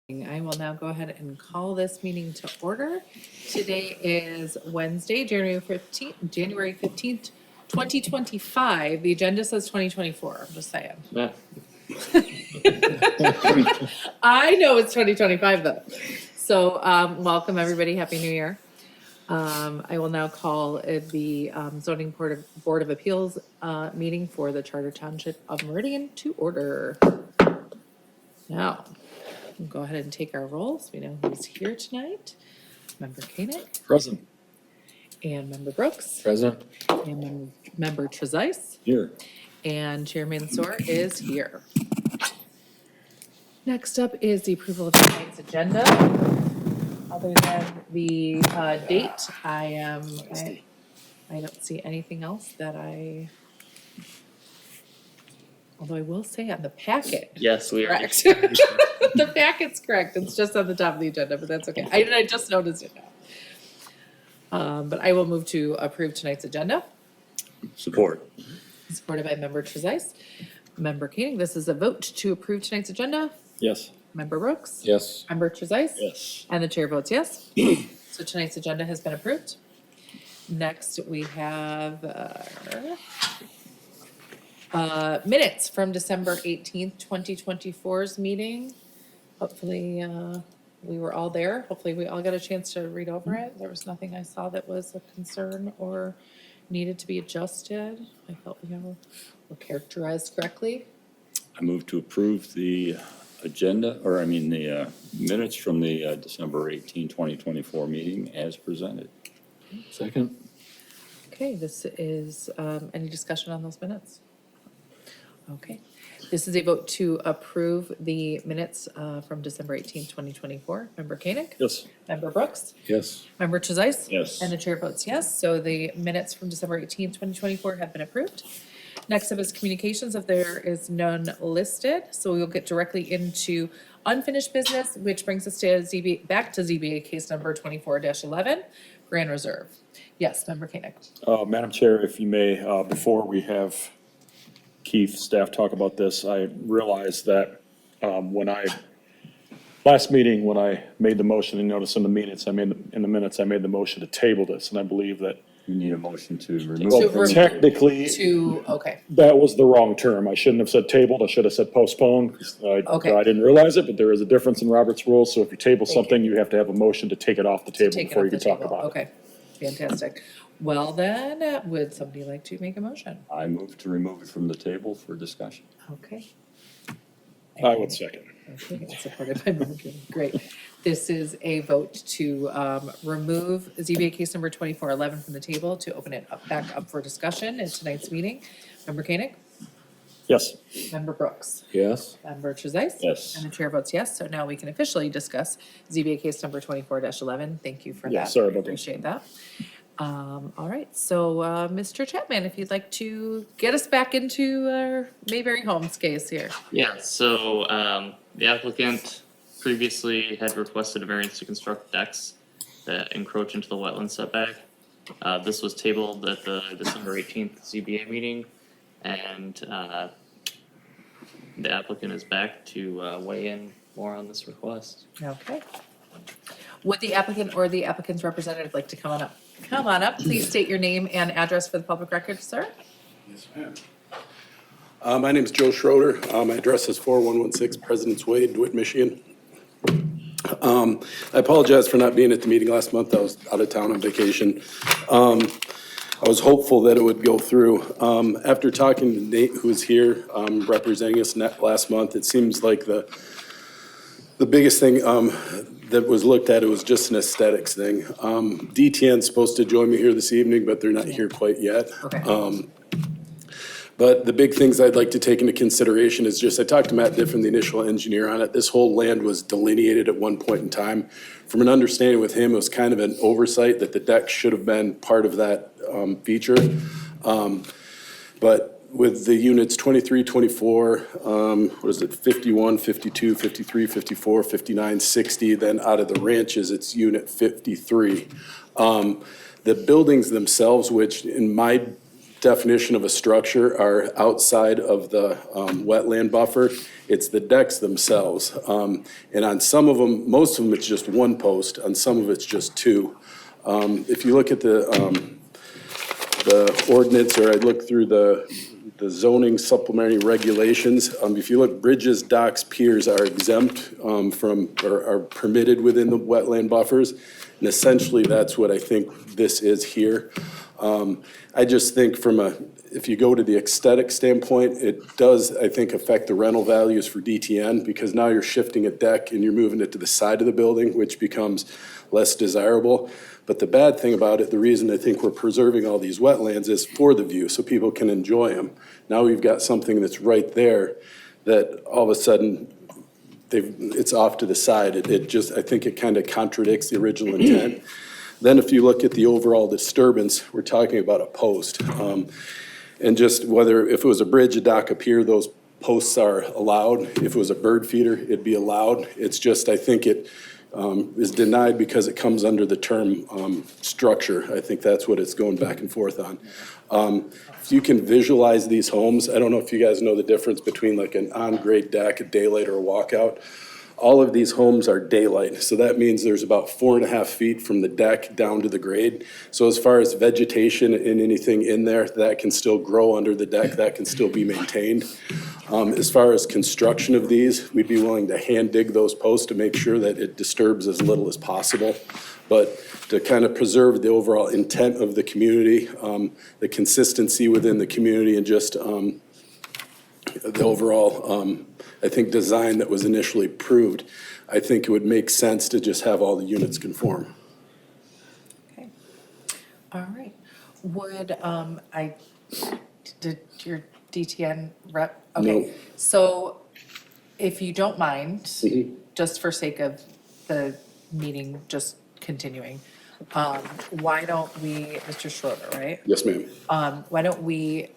I will now go ahead and call this meeting to order. Today is Wednesday, January 15th, 2025. The agenda says 2024, I'm just saying. Yeah. I know it's 2025 though. So welcome everybody, Happy New Year. I will now call the zoning board of appeals meeting for the Charter Township of Meridian to order. Now, we'll go ahead and take our rolls. We know who's here tonight. Member Koenig. Present. And Member Brooks. Present. And Member Trezise. Here. And Chairman Soar is here. Next up is the approval of tonight's agenda. Other than the date, I don't see anything else that although I will say on the packet. Yes, we are. Correct. The packet's correct. It's just on the top of the agenda, but that's okay. I just noticed it now. But I will move to approve tonight's agenda. Support. Supported by Member Trezise. Member Koenig, this is a vote to approve tonight's agenda. Yes. Member Brooks. Yes. Member Trezise. Yes. And the chair votes yes. So tonight's agenda has been approved. Next, we have minutes from December 18th, 2024's meeting. Hopefully, we were all there. Hopefully, we all got a chance to read over it. There was nothing I saw that was a concern or needed to be adjusted. I felt we were characterized correctly. I move to approve the agenda, the minutes from the December 18, 2024 meeting as presented. Second. Okay, this is, any discussion on those minutes? Okay, this is a vote to approve the minutes from December 18th, 2024. Member Koenig? Yes. Member Brooks? Yes. Member Trezise? Yes. And the chair votes yes, so the minutes from December 18th, 2024 have been approved. Next up is communications, if there is none listed, so we will get directly into unfinished business, which brings us to back to ZBA case number 24-11, Grand Reserve. Yes, Member Koenig. Madam Chair, if you may, before we have Keith, staff talk about this, I realized that last meeting, when I made the motion, and notice in the minutes, I made the motion to table this, and I believe that, You need a motion to remove. well, technically, Okay, that was the wrong term. I shouldn't have said tabled, I should have said postponed. Okay. I didn't realize it, but there is a difference in Robert's rules, so if you table Thank you. something, you have to have a motion to take it off the table take it before off you the can talk table. about it. Okay, fantastic. Well then, would somebody like to make a motion? I move to remove it from the table for discussion. Okay. I would second. Okay, it's supported by Member Koenig. Great. This is a vote to remove ZBA case number 2411 from the table to open it back up for discussion in tonight's meeting. Member Koenig? Yes. Member Brooks? Yes. Member Trezise? Yes. And the chair votes yes, so now we can officially discuss ZBA case number 24-11. Thank you for Yeah, that. sorry about that. Appreciate that. All right, so Mr. Chapman, if you'd like to get us back into our Mayberry Homes case here. Yeah, so the applicant previously had requested a variance to construct decks that encroach into the wetland setback. This was tabled at the December 18th ZBA meeting, and the applicant is back to weigh in more on this request. Okay. Would the applicant or the applicant's representative like to come on up? Come on up, please state your name and address for the public record, sir. Yes, ma'am. My name is Joe Schroeder. My address is 4116 President's Way, DeWitt, Michigan. I apologize for not being at the meeting last month. I was out of town on vacation. I was hopeful that it would go through. After talking to Nate, who's here representing us last month, it seems like the biggest thing that was looked at, it was just an aesthetics thing. DTN's supposed to join me here this evening, but they're not here quite yet. Okay. But the big things I'd like to take into consideration is just, I talked to Matt Diffin, the initial engineer on it. This whole land was delineated at one point in time. From an understanding with him, it was kind of an oversight that the deck should have been part of that feature. But with the units 23, 24, 51, 52, 53, 54, 59, 60, then out of the ranches, it's unit 53. The buildings themselves, which in my definition of a structure are outside of the wetland buffer. It's the decks themselves. And on some of them, most of them, it's just one post. On some of it's just two. If you look at the ordinance, or I look through the zoning supplementary regulations, if you look, bridges, docks, piers are exempt from, or are permitted within the wetland buffers. And essentially, that's what I think this is here. I just think if you go to the aesthetic standpoint, it does, I think, affect the rental values for DTN, because now you're shifting a deck and you're moving it to the side of the building, which becomes less desirable. But the bad thing about it, the reason I think we're preserving all these wetlands is for the view, so people can enjoy them. Now we've got something that's right there that all of a sudden it's off to the side. It just, I think it kind of contradicts the original intent. Then if you look at the overall disturbance, we're talking about a post. And just whether, if it was a bridge, a dock, a pier, those posts are allowed. If it was a bird feeder, it'd be allowed. It's just, I think it is denied because it comes under the term structure. I think that's what it's going back and forth on. If you can visualize these homes, I don't know if you guys know the difference between like an on-grade deck, a daylight, or a walkout. All of these homes are daylight, so that means there's about 4.5 feet from the deck down to the grade. So as far as vegetation and anything in there, that can still grow under the deck, that can still be maintained. As far as construction of these, we'd be willing to hand dig those posts to make sure that it disturbs as little as possible. But to kind of preserve the overall intent of the community, the consistency within the community, and just the overall, I think, design that was initially approved, I think it would make sense to just have all the units conform. Okay. All right. Would, did your DTN rep? Okay. No. So if you don't mind, just for sake of the meeting just continuing, why don't we, Mr. Schroeder, right? Yes, ma'am. Why don't we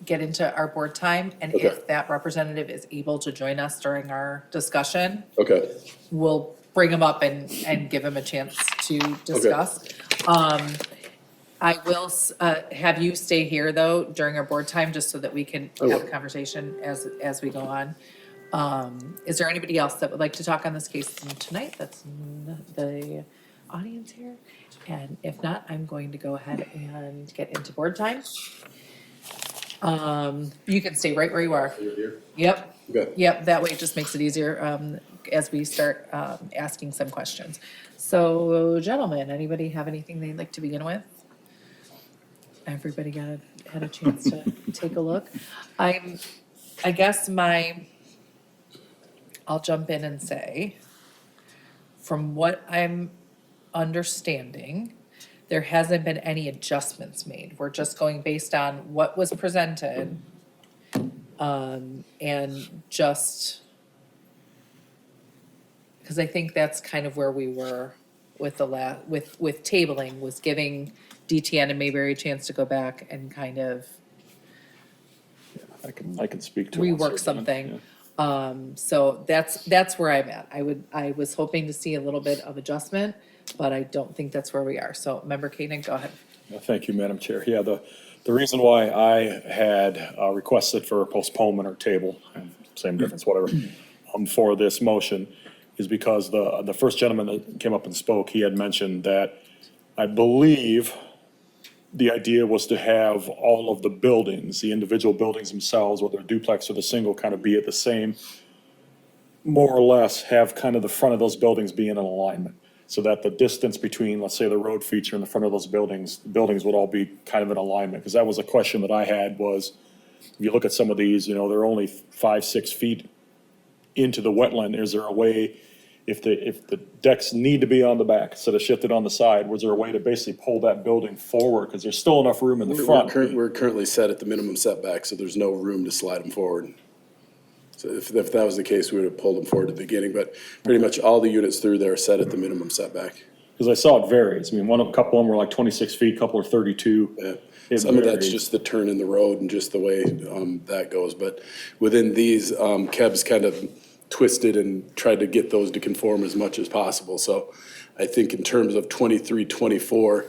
get into our board time, and Okay. if that representative is able to join us during our discussion, Okay. we'll bring him up and give him a chance to discuss. I will have you stay here though during our board time, just so that we can have a conversation as we go on. Is there anybody else that would like to talk on this case tonight? That's in the audience here. And if not, I'm going to go ahead and get into board time. You can stay right where you are. You're here? Yep. Okay. Yep, that way it just makes it easier as we start asking some questions. So gentlemen, anybody have anything they'd like to begin with? Everybody had a chance to take a look. I guess I'll jump in and say, from what I'm understanding, there hasn't been any adjustments made. We're just going based on what was presented. And just, because I think that's kind of where we were with with tabling, was giving DTN and Mayberry a chance to go back and kind of I can speak to it. rework something. So that's where I'm at. I was hoping to see a little bit of adjustment, but I don't think that's where we are. So Member Koenig, go ahead. Thank you, Madam Chair. Yeah, the reason why I had requested for a postponement or table, same difference, whatever, for this motion is because the first gentleman that came up and spoke, he had mentioned that I believe the idea was to have all of the buildings, the individual buildings themselves, whether duplex or the single, kind of be at the same, more or less have kind of the front of those buildings be in an alignment. So that the distance between, let's say, the road feature and the front of those buildings, the buildings would all be kind of in alignment. Because that was a question that I had was, if you look at some of these, they're only 5-6 feet into the wetland. Is there a way, if the decks need to be on the back instead of shifted on the side, was there a way to basically pull that building forward? Because there's still enough room in the front. We're currently set at the minimum setback, so there's no room to slide them forward. So if that was the case, we would have pulled them forward at the beginning, but pretty much all the units through there are set at the minimum setback. Because I saw it varies. I mean, a couple of them were like 26 feet, a couple are 32. Yeah. It Some of that's varies. just the turn in the road and just the way that goes, but within these, Keb's kind of twisted and tried to get those to conform as much as possible. So I think in terms of 23, 24,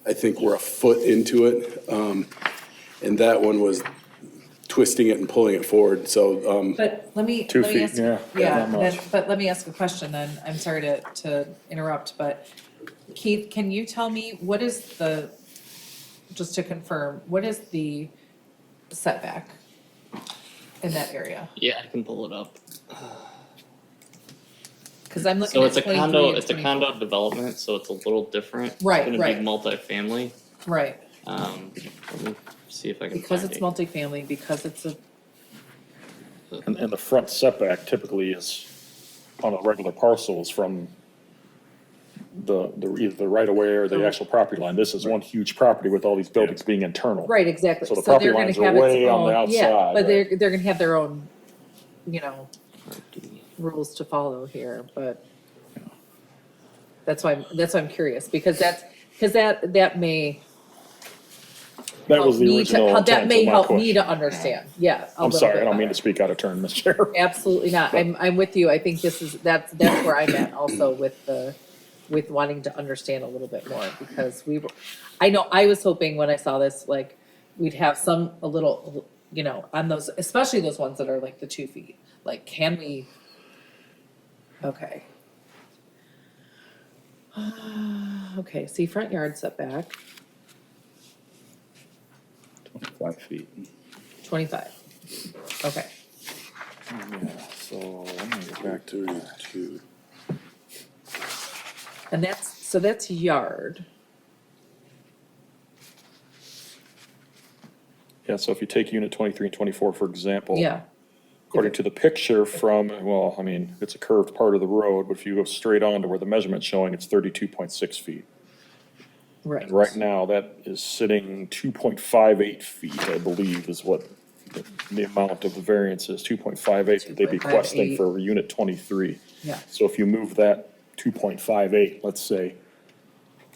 I think we're a foot into it. and that one was twisting it and pulling it forward, so, But let me 2 feet, ask, yeah, yeah, not much. but let me ask a question then, I'm sorry to interrupt, but Keith, can you tell me, what is the, just to confirm, what is the setback in that area? Yeah, I can pull it up. Cause I'm looking So at it's a 23 condo, and it's a 24. condo development, so it's a little different. Right, It's right. gonna be multifamily. Right, Let me see if I can because find it's it. multifamily, because it's a, And the front setback typically is on a regular parcel is from either the right of way or the actual property line. This is one huge property with all these buildings being internal. right, exactly, So so the property they're gonna lines are have its way on the own, yeah, outside, but right. they're gonna have their own, rules to follow here, but that's why I'm curious, because that may That help was the me original that intent may of my help me to question. understand, yeah, a I'm little sorry, bit I don't mean better. to speak out of turn, Mr. Chair. Absolutely not, I'm with you, I think that's where I'm at also with wanting to understand a little bit more, because I know, I was hoping when I saw this, like, we'd have a little, on those, especially those ones that are like the 2 feet, like, can we? Okay. Okay, see, front yard setback, 25 feet. 25, okay, Yeah, so I'm gonna get back to, 32. and that's yard, yeah, so if you take unit 23 and 24, for example. yeah, According to the picture from, well, I mean, it's a curved part of the road, but if you go straight on to where the measurement's showing, it's 32.6 feet. right. And right now, that is sitting 2.58 feet, I believe, is what the amount of the variance is, 2.58 that they'd be 2.58. requesting for unit 23. Yeah, So if you move that 2.58, let's say,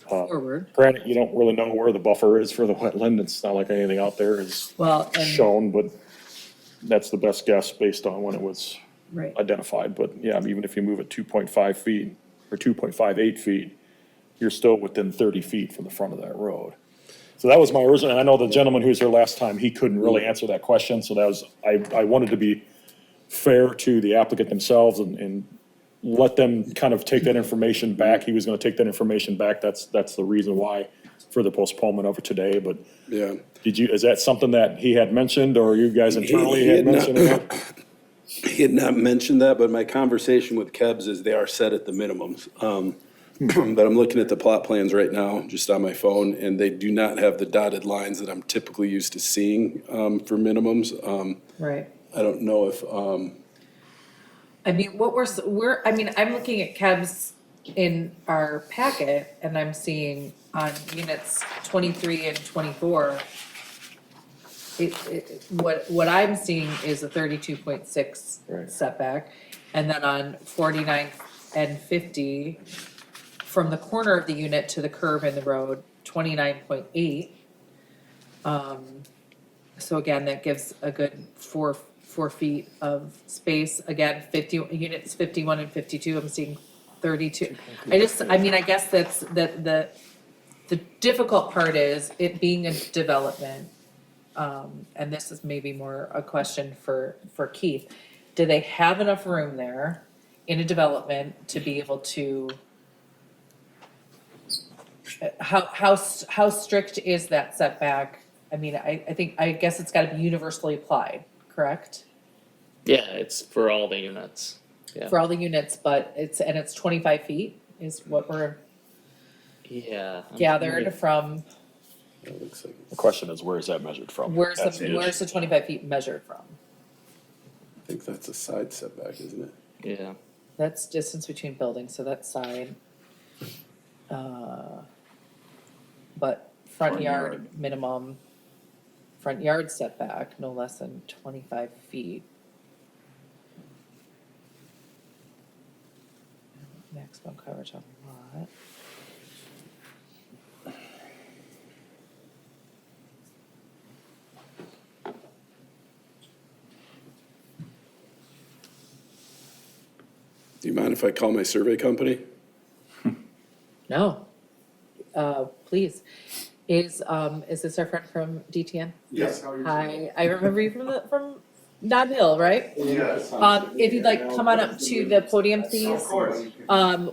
forward, granted, you don't really know where the buffer is for the wetland, it's not like anything out there is well, and, shown, but that's the best guess based on when it was right, identified. But yeah, even if you move it 2.5 feet or 2.58 feet, you're still within 30 feet from the front of that road. So that was my original, and I know the gentleman who was here last time, he couldn't really answer that question, so that was, I wanted to be fair to the applicant themselves and let them kind of take that information back. He was gonna take that information back, that's the reason why for the postponement over today, but Yeah. is that something that he had mentioned, or you guys internally He had had not- mentioned? Or not? He had not mentioned that, but my conversation with Kebs is they are set at the minimums. But I'm looking at the plot plans right now, just on my phone, and they do not have the dotted lines that I'm typically used to seeing for minimums. right. I don't know if, I mean, I'm looking at Keb's in our packet, and I'm seeing on units 23 and 24, what I'm seeing is a 32.6 Right. setback, and then on 49 and 50, from the corner of the unit to the curb in the road, 29.8. So again, that gives a good four feet of space. Again, units 51 and 52, I'm seeing 32. I guess that's, the difficult part is it being a development. And this is maybe more a question for Keith. Do they have enough room there in a development to be able to? How strict is that setback? I mean, I guess it's gotta be universally applied, correct? Yeah, it's for all the units. Yeah. For all the units, but it's 25 feet is what we're Yeah. gathered from, it looks like, The question is, where is that measured from? where's That's the issue. 25 feet measured from? I think that's a side setback, isn't it? Yeah. That's distance between buildings, so that's side. But front yard minimum, front yard setback, no less than 25 feet. Maximum coverage on lot. Do you mind if I call my survey company? No, please. Is this our friend from DTN? Yes. Hi, I remember you from Nob Hill, right? Yes. If you'd like, come on up to the podium, please. Of course.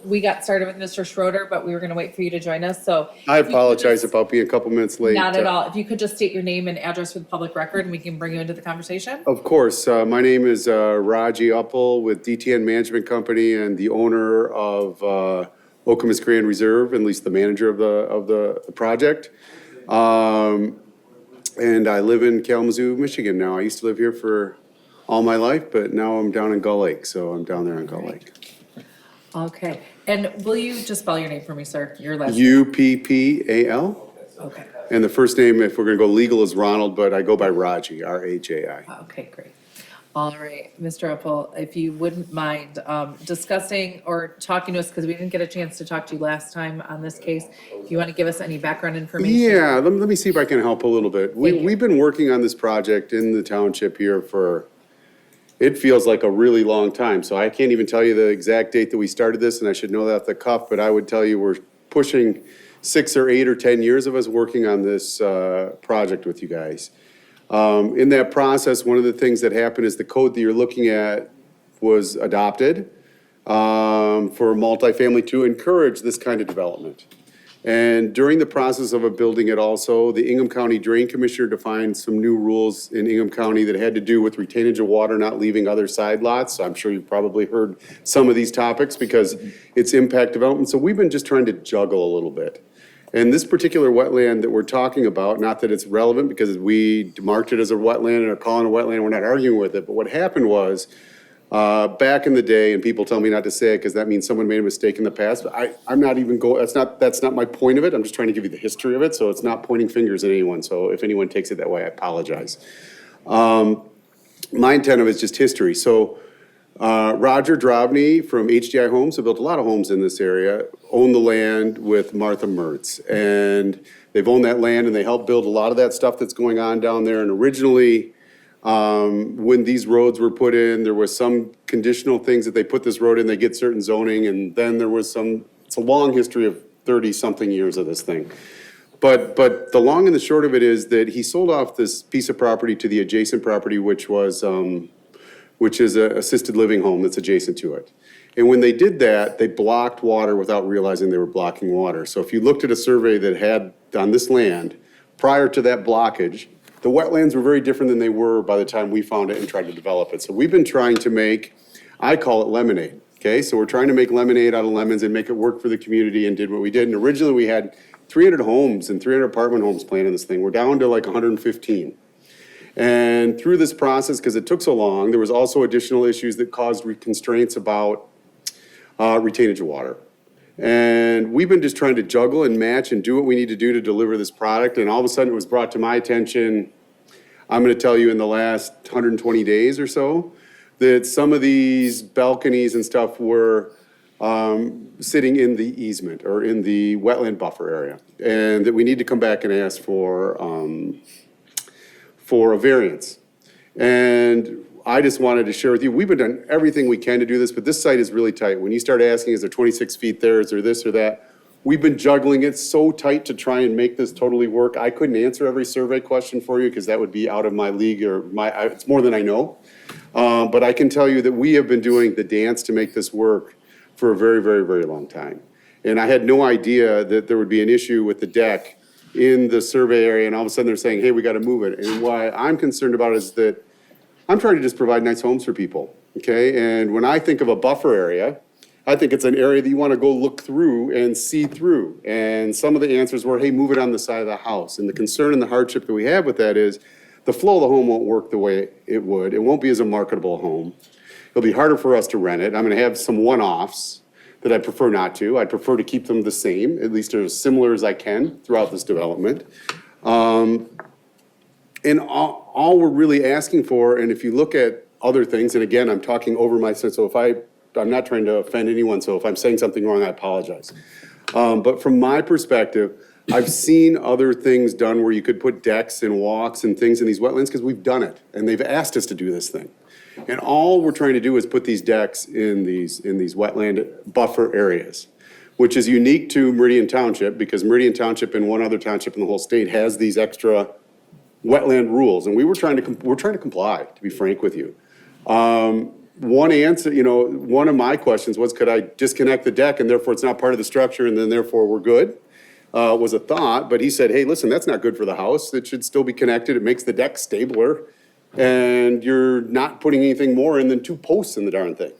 We got started with Mr. Schroeder, but we were gonna wait for you to join us, so. I apologize about being a couple minutes late. Not at all. If you could just state your name and address for the public record, and we can bring you into the conversation. Of course, my name is Raji Uppal with DTN Management Company and the owner of Okemos Grand Reserve, at least the manager of the project. And I live in Kalamazoo, Michigan now. I used to live here for all my life, but now I'm down in Gull Lake, so I'm down there in Gull Lake. Okay, and will you just spell your name for me, sir? Your last. Uppal, Okay, and the first name, if we're gonna go legal, is Ronald, but I go by Raji, R-A-J-I. okay, great. All right, Mr. Uppel, if you wouldn't mind discussing or talking to us, because we didn't get a chance to talk to you last time on this case. If you want to give us any background information? Yeah, let me see if I can help a little bit. Thank you. We've been working on this project in the township here for, it feels like a really long time. So I can't even tell you the exact date that we started this, and I should know that off the cuff, but I would tell you we're pushing 6 or 8 or 10 years of us working on this project with you guys. In that process, one of the things that happened is the code that you're looking at was adopted for multifamily to encourage this kind of development. And during the process of building it also, the Ingham County Drain Commissioner defined some new rules in Ingham County that had to do with retainage of water not leaving other side lots. So I'm sure you've probably heard some of these topics because it's impact development. So we've been just trying to juggle a little bit. And this particular wetland that we're talking about, not that it's relevant because we marked it as a wetland and are calling it a wetland, we're not arguing with it, but what happened was, back in the day, and people tell me not to say it because that means someone made a mistake in the past, but I'm not even going, that's not my point of it, I'm just trying to give you the history of it, so it's not pointing fingers at anyone, so if anyone takes it that way, I apologize. My intent of it is just history, so Roger Drobny from HDI Homes, who built a lot of homes in this area, owned the land with Martha Mertz. And they've owned that land and they helped build a lot of that stuff that's going on down there. And originally, when these roads were put in, there was some conditional things that they put this road in, they get certain zoning. And then there was it's a long history of 30-something years of this thing. But the long and the short of it is that he sold off this piece of property to the adjacent property, which is an assisted living home that's adjacent to it. And when they did that, they blocked water without realizing they were blocking water. So if you looked at a survey that had on this land, prior to that blockage, the wetlands were very different than they were by the time we found it and tried to develop it. So we've been trying to make, I call it lemonade, okay? So we're trying to make lemonade out of lemons and make it work for the community and did what we did. And originally we had 300 homes and 300 apartment homes planned in this thing. We're down to like 115. And through this process, because it took so long, there was also additional issues that caused constraints about retainage of water. And we've been just trying to juggle and match and do what we need to do to deliver this product. And all of a sudden it was brought to my attention, I'm going to tell you in the last 120 days or so, that some of these balconies and stuff were sitting in the easement or in the wetland buffer area. And that we need to come back and ask for a variance. And I just wanted to share with you, we've been doing everything we can to do this, but this site is really tight. When you start asking, is there 26 feet there, is there this or that? We've been juggling it so tight to try and make this totally work. I couldn't answer every survey question for you because that would be out of my league or it's more than I know. But I can tell you that we have been doing the dance to make this work for a very, very, very long time. And I had no idea that there would be an issue with the deck in the survey area, and all of a sudden they're saying, hey, we got to move it. And why I'm concerned about it is that I'm trying to just provide nice homes for people, okay? And when I think of a buffer area, I think it's an area that you want to go look through and see through. And some of the answers were, hey, move it on the side of the house. And the concern and the hardship that we have with that is the flow of the home won't work the way it would. It won't be as a marketable home. It'll be harder for us to rent it. I'm going to have some one-offs that I prefer not to. I'd prefer to keep them the same, at least as similar as I can throughout this development. And all we're really asking for, and if you look at other things, and again, I'm talking over myself, so I'm not trying to offend anyone, so if I'm saying something wrong, I apologize. But from my perspective, I've seen other things done where you could put decks and walks and things in these wetlands because we've done it, and they've asked us to do this thing. And all we're trying to do is put these decks in these wetland buffer areas. which is unique to Meridian Township, because Meridian Township and one other township in the whole state has these extra wetland rules, and we're trying to comply, to be frank with you. One answer, one of my questions was, could I disconnect the deck and therefore it's not part of the structure and then therefore we're good? Was a thought, but he said, hey, listen, that's not good for the house. It should still be connected. It makes the deck stabler. And you're not putting anything more in than 2 posts in the darn thing.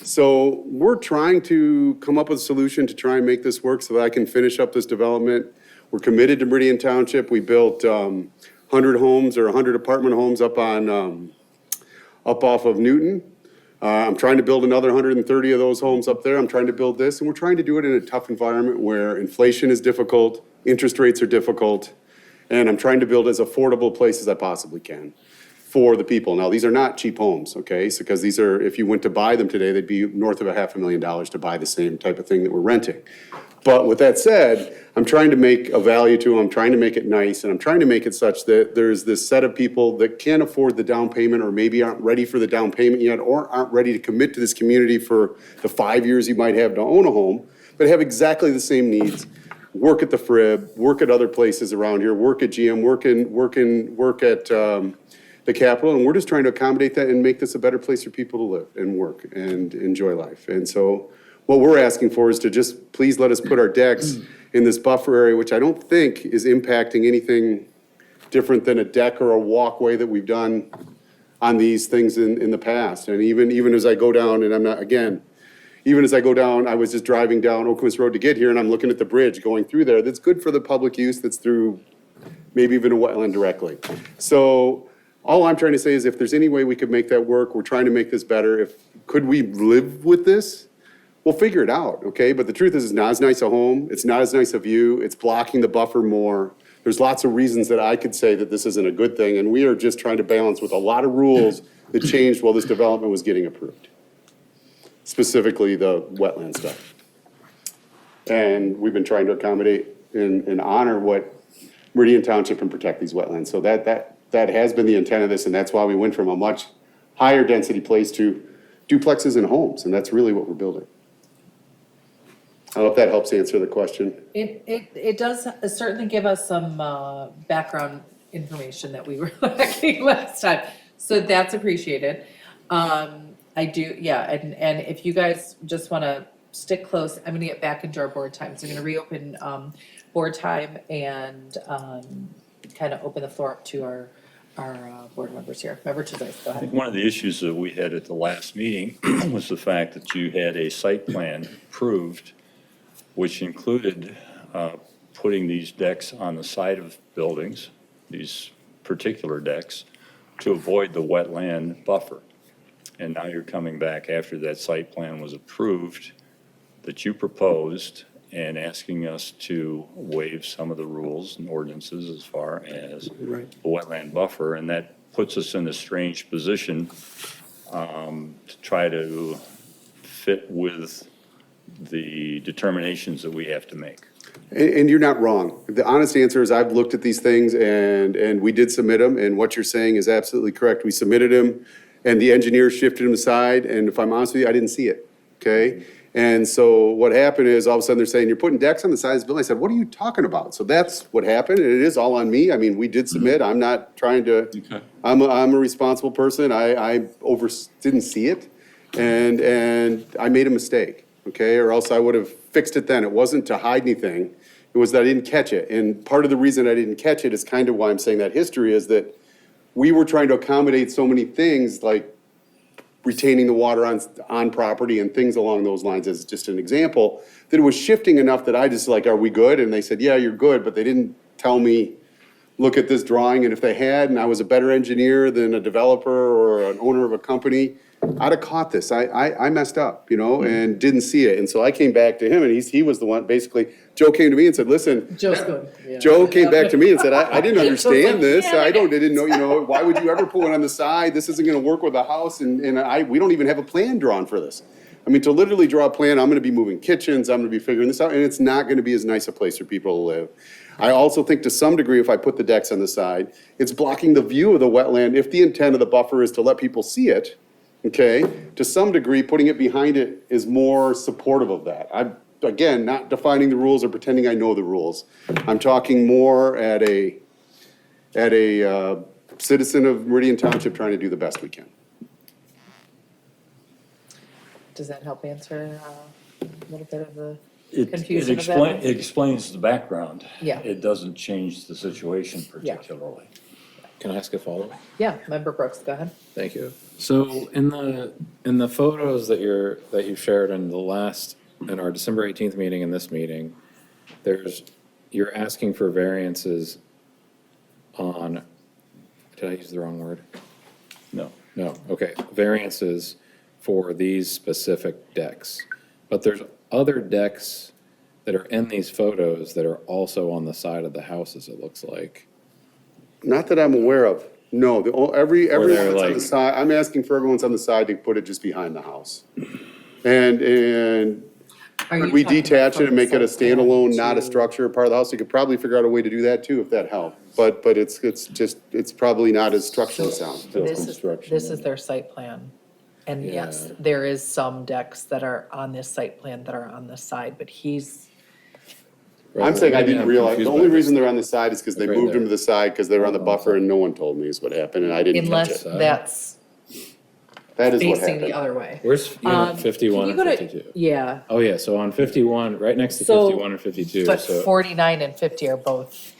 So we're trying to come up with a solution to try and make this work so that I can finish up this development. We're committed to Meridian Township. We built 100 homes or 100 apartment homes up off of Newton. I'm trying to build another 130 of those homes up there. I'm trying to build this, and we're trying to do it in a tough environment where inflation is difficult, interest rates are difficult, and I'm trying to build as affordable a place as I possibly can for the people. Now, these are not cheap homes, okay? So, because these are, if you went to buy them today, they'd be north of $500,000 to buy the same type of thing that we're renting. But with that said, I'm trying to make a value to them, I'm trying to make it nice, and I'm trying to make it such that there's this set of people that can't afford the down payment or maybe aren't ready for the down payment yet or aren't ready to commit to this community for the 5 years you might have to own a home, but have exactly the same needs. Work at the Frib, work at other places around here, work at GM, work at the Capitol, and we're just trying to accommodate that and make this a better place for people to live and work and enjoy life. And so what we're asking for is to just please let us put our decks in this buffer area, which I don't think is impacting anything different than a deck or a walkway that we've done on these things in the past. And even as I go down, and I'm not, again, even as I go down, I was just driving down Oakman's Road to get here, and I'm looking at the bridge going through there. That's good for the public use, that's through maybe even a wetland directly. So all I'm trying to say is if there's any way we could make that work, we're trying to make this better. Could we live with this? We'll figure it out, okay? But the truth is, it's not as nice a home, it's not as nice a view, it's blocking the buffer more. There's lots of reasons that I could say that this isn't a good thing, and we are just trying to balance with a lot of rules that changed while this development was getting approved. Specifically, the wetland stuff. And we've been trying to accommodate and honor what Meridian Township and protect these wetlands. So that has been the intent of this, and that's why we went from a much higher density place to duplexes and homes, and that's really what we're building. I hope that helps answer the question. It does certainly give us some background information that we were lacking last time, so that's appreciated. I do, yeah, and if you guys just wanna stick close, I'm gonna get back into our board time, so I'm gonna reopen board time and kind of open the floor up to our board members here. Member Chisholm, go I think ahead. one of the issues that we had at the last meeting was the fact that you had a site plan approved, which included putting these decks on the side of buildings, these particular decks, to avoid the wetland buffer. And now you're coming back after that site plan was approved that you proposed and asking us to waive some of the rules and ordinances as far as the wetland buffer. And that puts us in a strange position to try to fit with the determinations that we have to make. And you're not wrong. The honest answer is I've looked at these things and we did submit them, and what you're saying is absolutely correct. We submitted them and the engineer shifted them aside, and if I'm honest with you, I didn't see it, okay? And so what happened is all of a sudden they're saying, you're putting decks on the side of this building. I said, what are you talking about? So that's what happened, and it is all on me. I mean, we did submit. I'm not trying to, I'm a responsible person. I didn't see it, and I made a mistake, okay? Or else I would have fixed it then. It wasn't to hide anything. It was that I didn't catch it. And part of the reason I didn't catch it is kind of why I'm saying that history is that we were trying to accommodate so many things like retaining the water on property and things along those lines as just an example, that it was shifting enough that I just like, are we good? And they said, yeah, you're good, but they didn't tell me, look at this drawing, and if they had, and I was a better engineer than a developer or an owner of a company, I'd have caught this. I messed up, and didn't see it. And so I came back to him, and he was the one, basically, Joe came to me and said, listen. Joe's good. Yeah. Joe came back to me and said, I didn't understand this. Yeah. I didn't know, why would you ever put one on the side? This isn't gonna work with a house, and we don't even have a plan drawn for this. I mean, to literally draw a plan, I'm gonna be moving kitchens, I'm gonna be figuring this out, and it's not gonna be as nice a place for people to live. I also think to some degree, if I put the decks on the side, it's blocking the view of the wetland. If the intent of the buffer is to let people see it, okay, to some degree, putting it behind it is more supportive of that. again, not defining the rules or pretending I know the rules. I'm talking more at a citizen of Meridian Township trying to do the best we can. Does that help answer a little bit of the It confusion of that? it explains the background. Yeah. It doesn't change the situation particularly. Can I ask a follow-up? Yeah, Member Brooks, go ahead. Thank you. So in the photos that you shared in our December 18th meeting and this meeting, you're asking for variances on, did I use the wrong word? No. No, okay, variances for these specific decks. But there's other decks that are in these photos that are also on the side of the houses, it looks like. Not that I'm aware of. No, everyone's on like- the side, I'm asking for everyone's on the side to put it just behind the house. And Are could you we talking detach about it and make it a site plan standalone, not a to- structure, part of the house? You could probably figure out a way to do that too, if that helped. But it's probably not as structurally sound. This is their site plan. And yes, Yeah. there is some decks that are on this site plan that are on the side, but I'm saying I Maybe didn't I'm realize, the confused only by reason this. they're on the side is because they Right moved them there. to the side because they were on the buffer and no one told me is what happened and I didn't catch unless it. that's That is what facing the happened. other way. Where's unit Can 51 you and go to- 52? Yeah, Oh, yeah, so on 51, right next to So, 51 and 52, but so. 49 and 50 are both,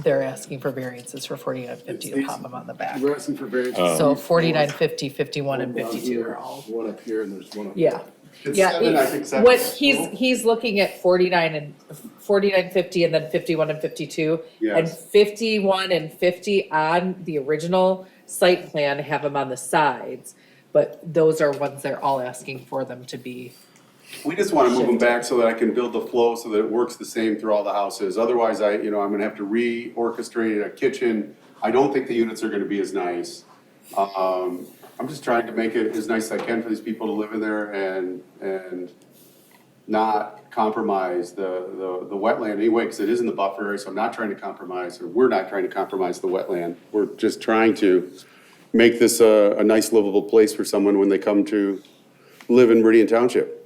they're asking for variances for 49 and 50 to pop them on the back. We're asking for variances. So 49, 50, 51, and 52 are all, One up here and there's one up. yeah. It's Yeah, seven, I think seven. what he's looking at 49, 50, and then 51 and 52. And Yes. 51 and 50 on the original site plan have them on the sides. But those are ones they're all asking for them to be. We just want to move them back so that I can build the flow so that it works the same through all the houses. Otherwise, I'm gonna have to reorchestrate a kitchen. I don't think the units are gonna be as nice. I'm just trying to make it as nice as I can for these people to live in there and not compromise the wetland anyway, because it is in the buffer area, so I'm not trying to compromise, or we're not trying to compromise the wetland. We're just trying to make this a nice livable place for someone when they come to live in Meridian Township.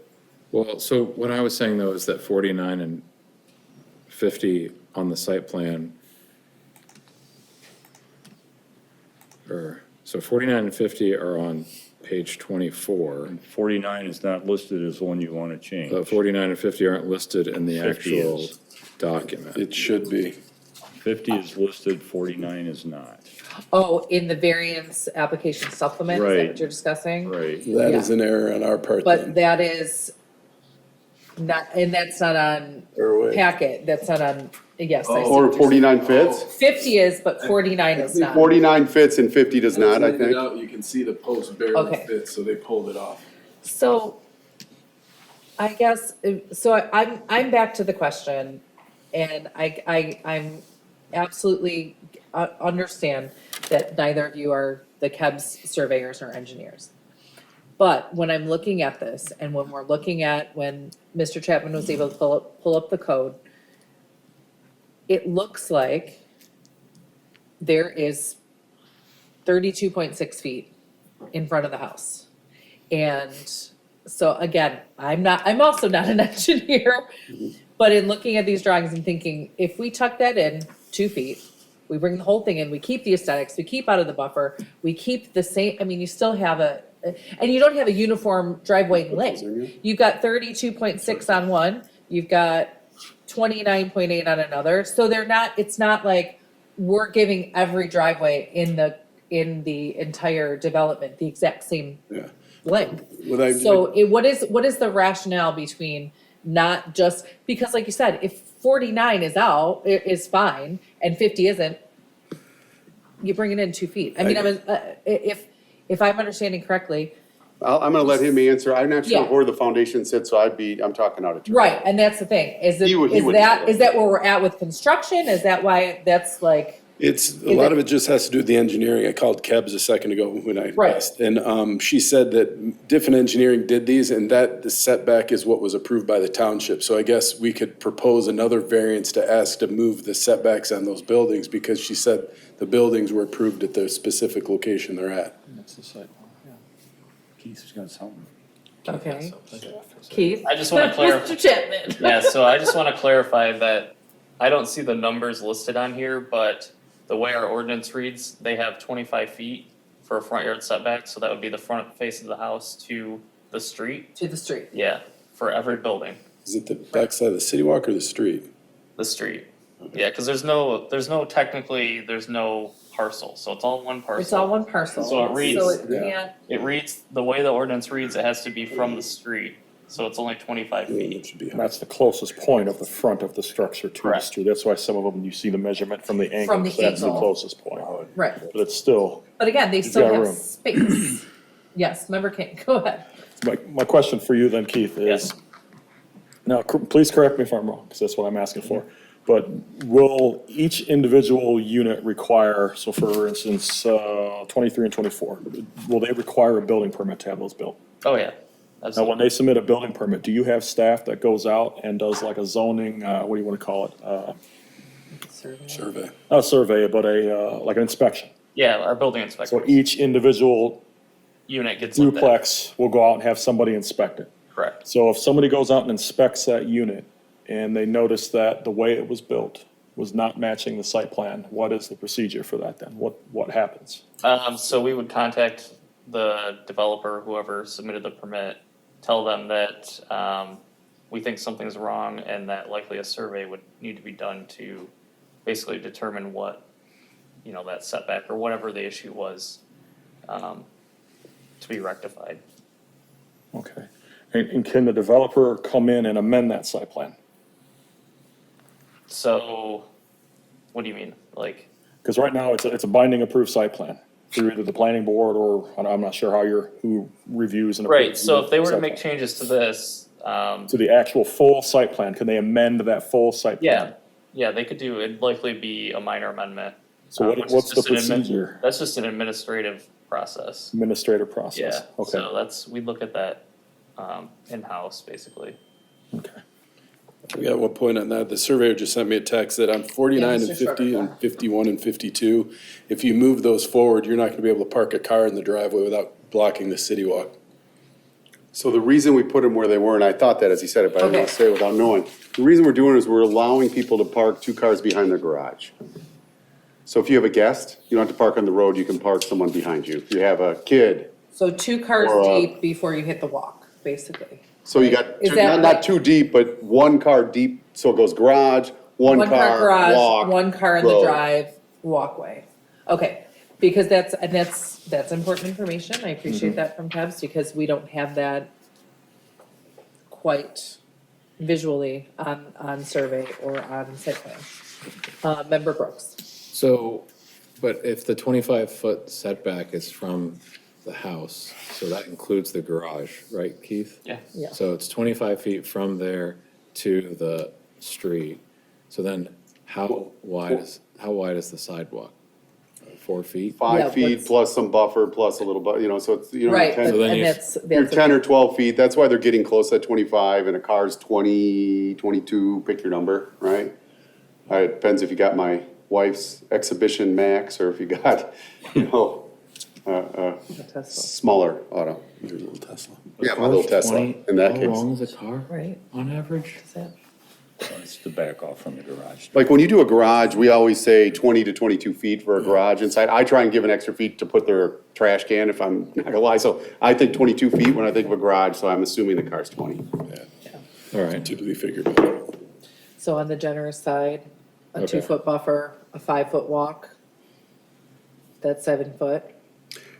Well, so what I was saying though is that 49 and 50 on the site plan, so 49 and 50 are on page 24, 49 is not listed as one you want to change. but 49 and 50 aren't listed in the 50 actual is. document. It should be. 50 is listed, 49 is not. Oh, in the variance application supplement, is that Right. what you're discussing? Right. That is Yeah. an error on our part But then. that is not, and that's not on Or wait. packet, that's not on, yes, I see. Or what you're 49 fits? saying. 50 is, but 49 is not. 49 fits and 50 does not, I As it think. out, you can see the post barely Okay. fits, so they pulled it off. So, I guess, I'm back to the question, and I'm absolutely, understand that neither of you are the KEBS surveyors or engineers. But when I'm looking at this, and when we're looking at, when Mr. Chapman was able to pull up the code, it looks like there is 32.6 feet in front of the house. And so again, I'm also not an engineer, but in looking at these drawings and thinking, if we tuck that in 2 feet, we bring the whole thing in, we keep the aesthetics, we keep out of the buffer, we keep the same, I mean, you still have and you don't have a uniform driveway length. You've got 32.6 on one, you've got 29.8 on another, so it's not like we're giving every driveway in the entire development the exact same Yeah. length. So What is the rationale between not just, because like you said, if 49 is fine and 50 isn't, you bring it in 2 feet. I mean, if I'm understanding correctly, I'm gonna let him answer. I'm not sure Yeah. where the foundation sits, so I'm talking out of turn. right, and that's the thing, is He would know that where we're at with construction? Is that why that's like, it's, a lot of it just has to do with the engineering. I called KEBS a second ago when I Right. asked. And she said that different engineering did these and that the setback is what was approved by the township. So I guess we could propose another variance to ask to move the setbacks on those buildings because she said the buildings were approved at the specific location they're at. That's the site. Yeah. Keith's got something. Okay. Keith? I just wanna clarify. Mr. Chapman? Yeah, so I just wanna clarify that I don't see the numbers listed on here, but the way our ordinance reads, they have 25 feet for a front yard setback, so that would be the front face of the house to the street. To the street. Yeah, for every building, Is it the backside of the city walk or the street? the street. Yeah, cause there's no parcel, so it's all one parcel. It's all one parcel. So it reads- So it Yeah. can't, It reads, the way the ordinance reads, it has to be from the street, so it's only 25 Yeah, feet. that should be And that's the closest point of the front of the structure to the Correct. street. That's why some of them, you see the measurement from the angle. From the That's the angle. closest point. right. But it's still, But again, they still got have room. space. Yes, member King, go ahead. my question for you then, Keith, is, Yes. now, please correct me if I'm wrong, because that's what I'm asking for. But will each individual unit require, so for instance, 23 and 24, will they require a building permit to have those built? Oh, yeah, Now, absolutely. when they submit a building permit, do you have staff that goes out and does like a zoning, what do you want to call it? survey. Not a survey, but like an inspection. Yeah, our building inspector So each individual unit gets looked at. duplex will go out and have somebody inspect it. Correct. So if somebody goes out and inspects that unit and they notice that the way it was built was not matching the site plan, what is the procedure for that then? What happens? So we would contact the developer, whoever submitted the permit, tell them that, we think something's wrong and that likely a survey would need to be done to basically determine what, that setback or whatever the issue was, to be rectified. Okay. And can the developer come in and amend that site plan? So, what do you mean? Like, Because right now, it's a binding approved site plan through either the planning board or, I'm not sure who reviews and approves. right, so if they were to site make plan. changes to this, To the actual full site plan, can they amend that full site plan? yeah, they could do, it'd likely be a minor amendment. So which is what's the just an procedure? That's just an administrative process. Administrative process? Yeah, Okay, so we look at that, in-house, basically. okay. We got one point on that. The surveyor just sent me a text that on 49 Yeah, and Mr. 50 Schroeder. and 51 and 52, if you move those forward, you're not gonna be able to park a car in the driveway without blocking the city walk. So the reason we put them where they were, and I thought that as he said it, but I didn't want to Okay. say it without knowing. The reason we're doing it is we're allowing people to park 2 cars behind their garage. So if you have a guest, you don't have to park on the road, you can park someone behind you. If you have a kid, So 2 cars Or, deep before you hit the walk, basically. so you got, Is two- that not right? too deep, but 1 car deep, so it goes garage, 1 One car car, garage, walk. 1 car in the road. drive, walkway. Okay, because that's important information. I appreciate that from Kev's because we don't have that quite visually on survey or on site plan. Member Brooks. So, but if the 25-foot setback is from the house, so that includes the garage, right, Keith? Yeah. Yeah. So it's 25 feet from there to the street. So then how wide is the sidewalk? 4 feet? 5 Yeah, feet what's- plus some buffer, plus a little so it's, Right, 10 So then and you- You're that's. 10 or 12 feet, that's why they're getting close at 25, and a car's 20, 22, pick your number, right? It depends if you got my wife's Exhibition Max, or if you got, a Tesla, smaller auto. Your little Tesla. Yeah, my little Tesla, in that How case. long is a car right? on average? Is that- It's to back off from the garage. Like, when you do a garage, we always say 20 to 22 feet for a garage inside. I try and give an extra feet to put their trash can, if I'm not gonna lie, so I think 22 feet when I think of a garage, so I'm assuming the car's 20. All right, Typically figured out. So on the generous side, a Okay. 2-foot buffer, a 5-foot walk. That's 7 foot,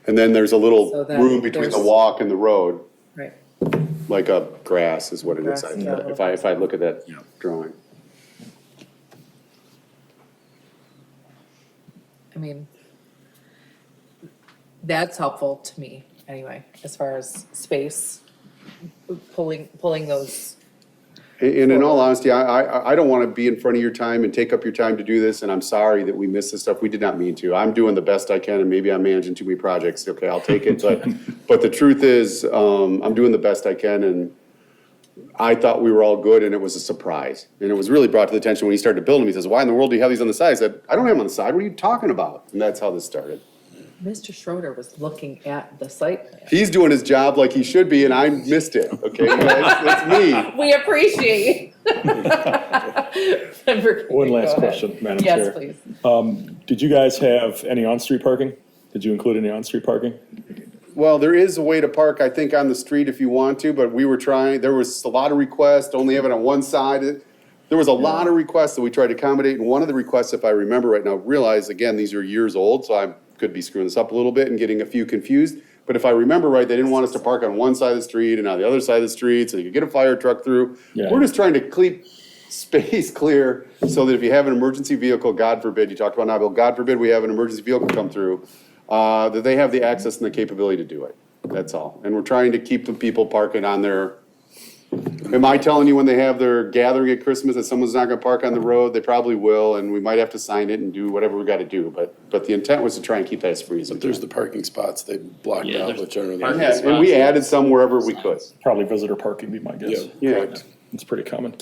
And then there's a little So then room between the there's- walk and the road, right? like a grass is what it is, Grass, yeah. if I look at that drawing. I mean, that's helpful to me anyway, as far as space, pulling those. And in all honesty, I don't want to be in front of your time and take up your time to do this, and I'm sorry that we missed this stuff. We did not mean to. I'm doing the best I can, and maybe I'm managing too many projects. Okay, I'll take it, but the truth is, I'm doing the best I can, and I thought we were all good, and it was a surprise. And it was really brought to the attention when he started to build them. He says, "Why in the world do you have these on the side?" I said, "I don't have them on the side. What are you talking about?" And that's how this started. Mr. Schroeder was looking at the site plan. He's doing his job like he should be, and I missed it, okay, guys? That's me. We appreciate you. Member King, One go last ahead. question, Madam Chair. Yes, please. Did you guys have any on-street parking? Did you include any on-street parking? Well, there is a way to park, I think, on the street if you want to, but we were trying, there was a lot of requests, only have it on one side. There was a lot of requests that we tried to accommodate, and one of the requests, if I remember right now, realize, again, these are years old, so I could be screwing this up a little bit and getting a few confused. But if I remember right, they didn't want us to park on one side of the street and on the other side of the street, so you could get a fire truck through. Yeah. We're just trying to keep space clear so that if you have an emergency vehicle, God forbid, you talked about now, Bill, God forbid we have an emergency vehicle come through, that they have the access and the capability to do it. That's all. And we're trying to keep the people parking on their, am I telling you when they have their gathering at Christmas that someone's not gonna park on the road? They probably will, and we might have to sign it and do whatever we gotta do, but the intent was to try and keep that as free as we But there's can. the parking spots they blocked Yeah, out, there's which are. parking Yeah, and we added some wherever we could. Probably visitor parking, be my guess. Yeah. Yeah. It's pretty common.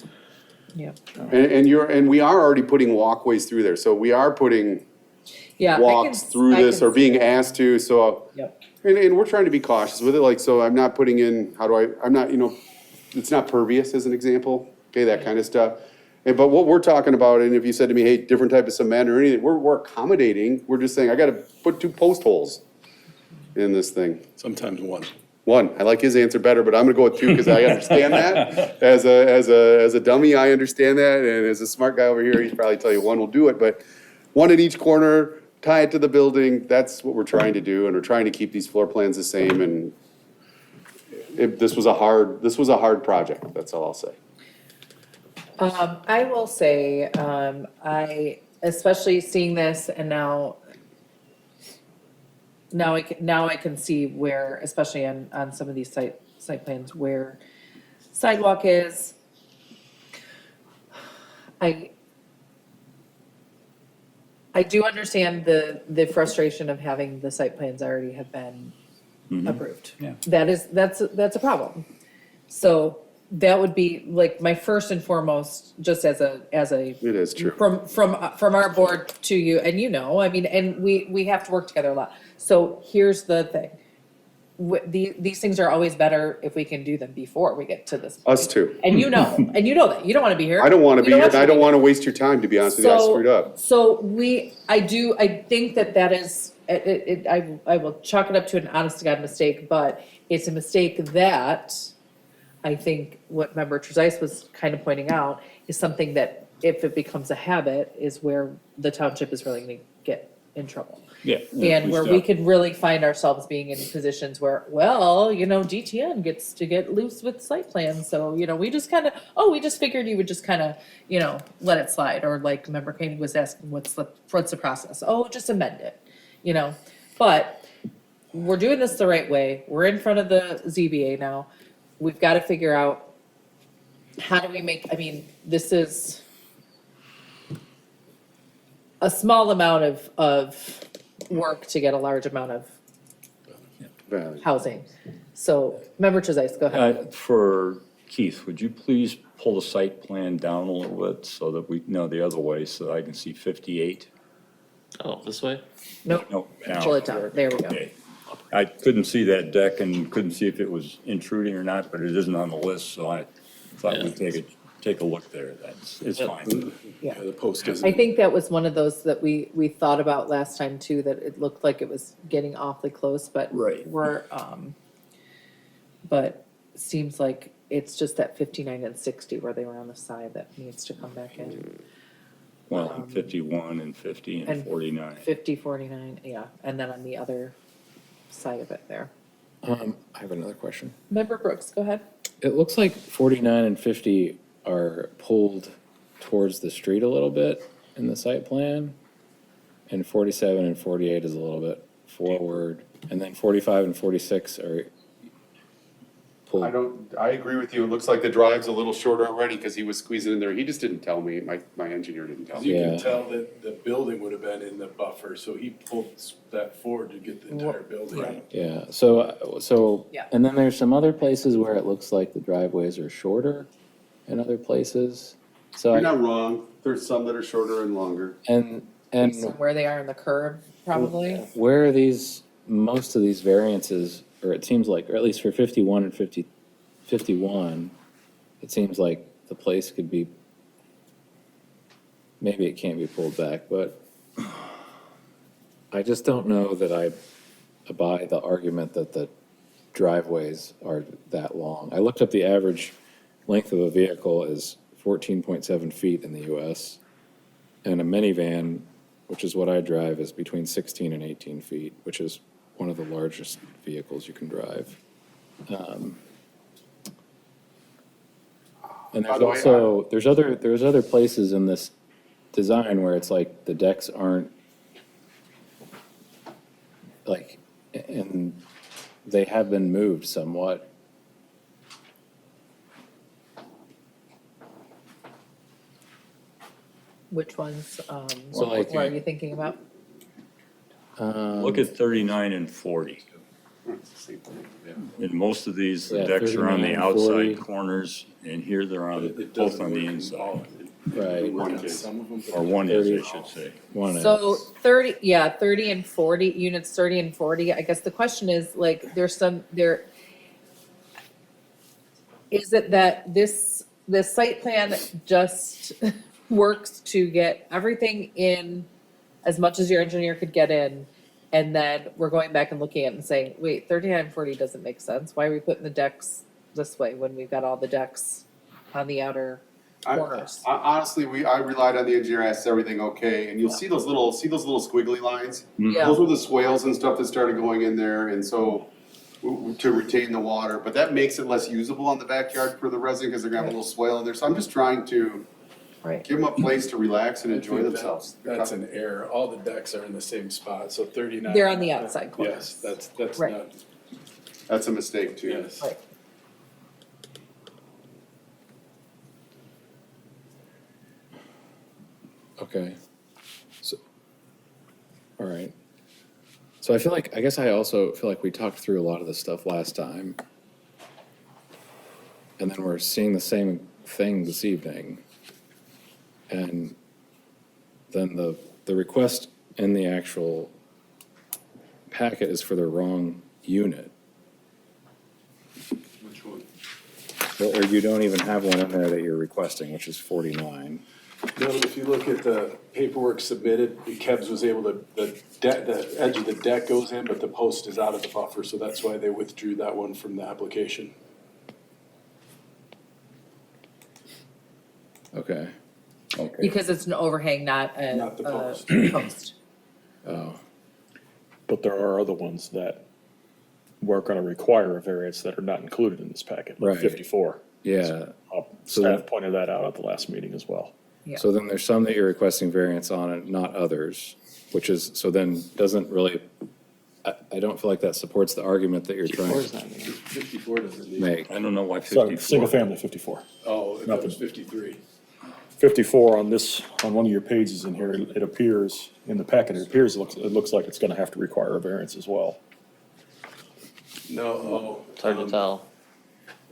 Yeah. And we are already putting walkways through there, so we are putting Yeah. walks through this or being asked to, so. Yep. And we're trying to be cautious with it, like, so I'm not putting in, I'm not, it's not pervious as an example, okay, that kind of stuff. But what we're talking about, and if you said to me, hey, different type of cement or anything, we're accommodating, we're just saying, I gotta put 2 post holes in this thing. Sometimes one. One, I like his answer better, but I'm gonna go with 2 because I understand that. As a dummy, I understand that, and as a smart guy over here, he'd probably tell you 1 will do it, but 1 in each corner, tie it to the building, that's what we're trying to do, and we're trying to keep these floor plans the same, and this was a hard project, that's all I'll say. I will say, especially seeing this and now I can see where, especially on some of these site plans where sidewalk is. I do understand the frustration of having the site plans already have been approved. Yeah. That's a problem. So that would be like my first and foremost, just as a. It is true. From our board to you, and I mean, and we have to work together a lot. So here's the thing. These things are always better if we can do them before we get to this point. Us too. And you know that, you don't wanna be here. I don't wanna be You here, and I to don't be wanna waste your time, to be honest with you, I screwed up. So I think that is, I will chalk it up to an honest to God mistake, but it's a mistake that I think what Member Trezise was kind of pointing out is something that if it becomes a habit is where the township is really gonna get in trouble. Yeah. And where we could really find ourselves being in positions where, well, DTN gets to get loose with site plans, so, we just kind of, we just figured you would just kind of, let it slide, or like Member Koenig was asking, what's the process? Oh, just amend it, but we're doing this the right way, we're in front of the ZBA now, we've got to figure out how do we this is a small amount of work to get a large amount of Valid. housing. So, Member Trezise, go ahead. For Keith, would you please pull the site plan down a little bit so that we know the other way, so I can see 58? Oh, this way? Nope, No, now. pull it down, there we go. Okay. I couldn't see that deck and couldn't see if it was intruding or not, but it isn't on the list, so I thought we'd take a look there. It's fine. Yeah, the post is. I think that was one of those that we thought about last time too, that it looked like it was getting awfully close, but Right. but seems like it's just that 59 and 60 where they were on the side that needs to come back in. Well, and 51 and 50 and 49. 50, 49, yeah, and then on the other side of it there. I have another question. Member Brooks, go ahead. It looks like 49 and 50 are pulled towards the street a little bit in the site plan. And 47 and 48 is a little bit forward. And then 45 and 46 are pulled. I agree with you, it looks like the drive's a little shorter already, because he was squeezing in there, he just didn't tell me, my engineer didn't tell me. You can Yeah. tell that the building would have been in the buffer, so he pulled that forward to get the entire building. Right. Yeah, so, Yeah. and then there's some other places where it looks like the driveways are shorter in other places. So, You're not wrong, there's some that are shorter and longer. and based on And where they are in the curve, probably. where are these, most of these variances, or it seems like, or at least for 51 and 51, it seems like the place could be, maybe it can't be pulled back, but I just don't know that I buy the argument that the driveways are that long. I looked up the average length of a vehicle is 14.7 feet in the US. And a minivan, which is what I drive, is between 16 and 18 feet, which is one of the largest vehicles you can drive. And By there's the way, also, there's other places in this design where it's like the decks aren't like, and they have been moved somewhat. Which ones, So, like- what are you thinking about? Look at 39 and 40. In most of these, the Yeah, decks are on the 39, 40. outside corners, and here they're on, both on the inside. Right. Or one is, I should say. One So is. 30 and 40, units 30 and 40, I guess the question is, like, there's some, is it that this site plan just works to get everything in as much as your engineer could get in, and then we're going back and looking at it and saying, wait, 39 and 40 doesn't make sense, why are we putting the decks this way when we've got all the decks on the outer corners? Honestly, I relied on the engineer, asked everything okay, and you'll see those little squiggly lines? Yeah. Those were the swales and stuff that started going in there, and so, to retain the water, but that makes it less usable on the backyard for the resident, because they're gonna have a little swale in there, so I'm just trying to Right. give them a place to relax and I enjoy think themselves. That's an error. All the decks are in the same spot, so 39. They're on the outside corners. Yes, that's Right. not, That's a mistake too. yes. Right. Okay. So, all right. So I guess I also feel like we talked through a lot of this stuff last time. And then we're seeing the same thing this evening. And then the request in the actual packet is for the wrong unit. Which one? Or you don't even have one in there that you're requesting, which is 49. No, if you look at the paperwork submitted, Kebs was able to, the edge of the deck goes in, but the post is out of the buffer, so that's why they withdrew that one from the application. Okay. Okay. Because it's an overhang, not Not the a post. post. Oh, But there are other ones that we're gonna require a variance that are not included in this packet, like Right. 54. yeah. So Staff pointed that out at the last meeting as well. Yeah. So then there's some that you're requesting variance on and not others, which is, so then doesn't really, I don't feel like that supports the argument that you're trying to 54 doesn't need. make. I don't know why So, 54. single family 54. Oh, if it was 53. 54 on this, on one of your pages in here, it appears, in the packet, it looks like it's gonna have to require a variance as well. No, oh. It's hard to tell.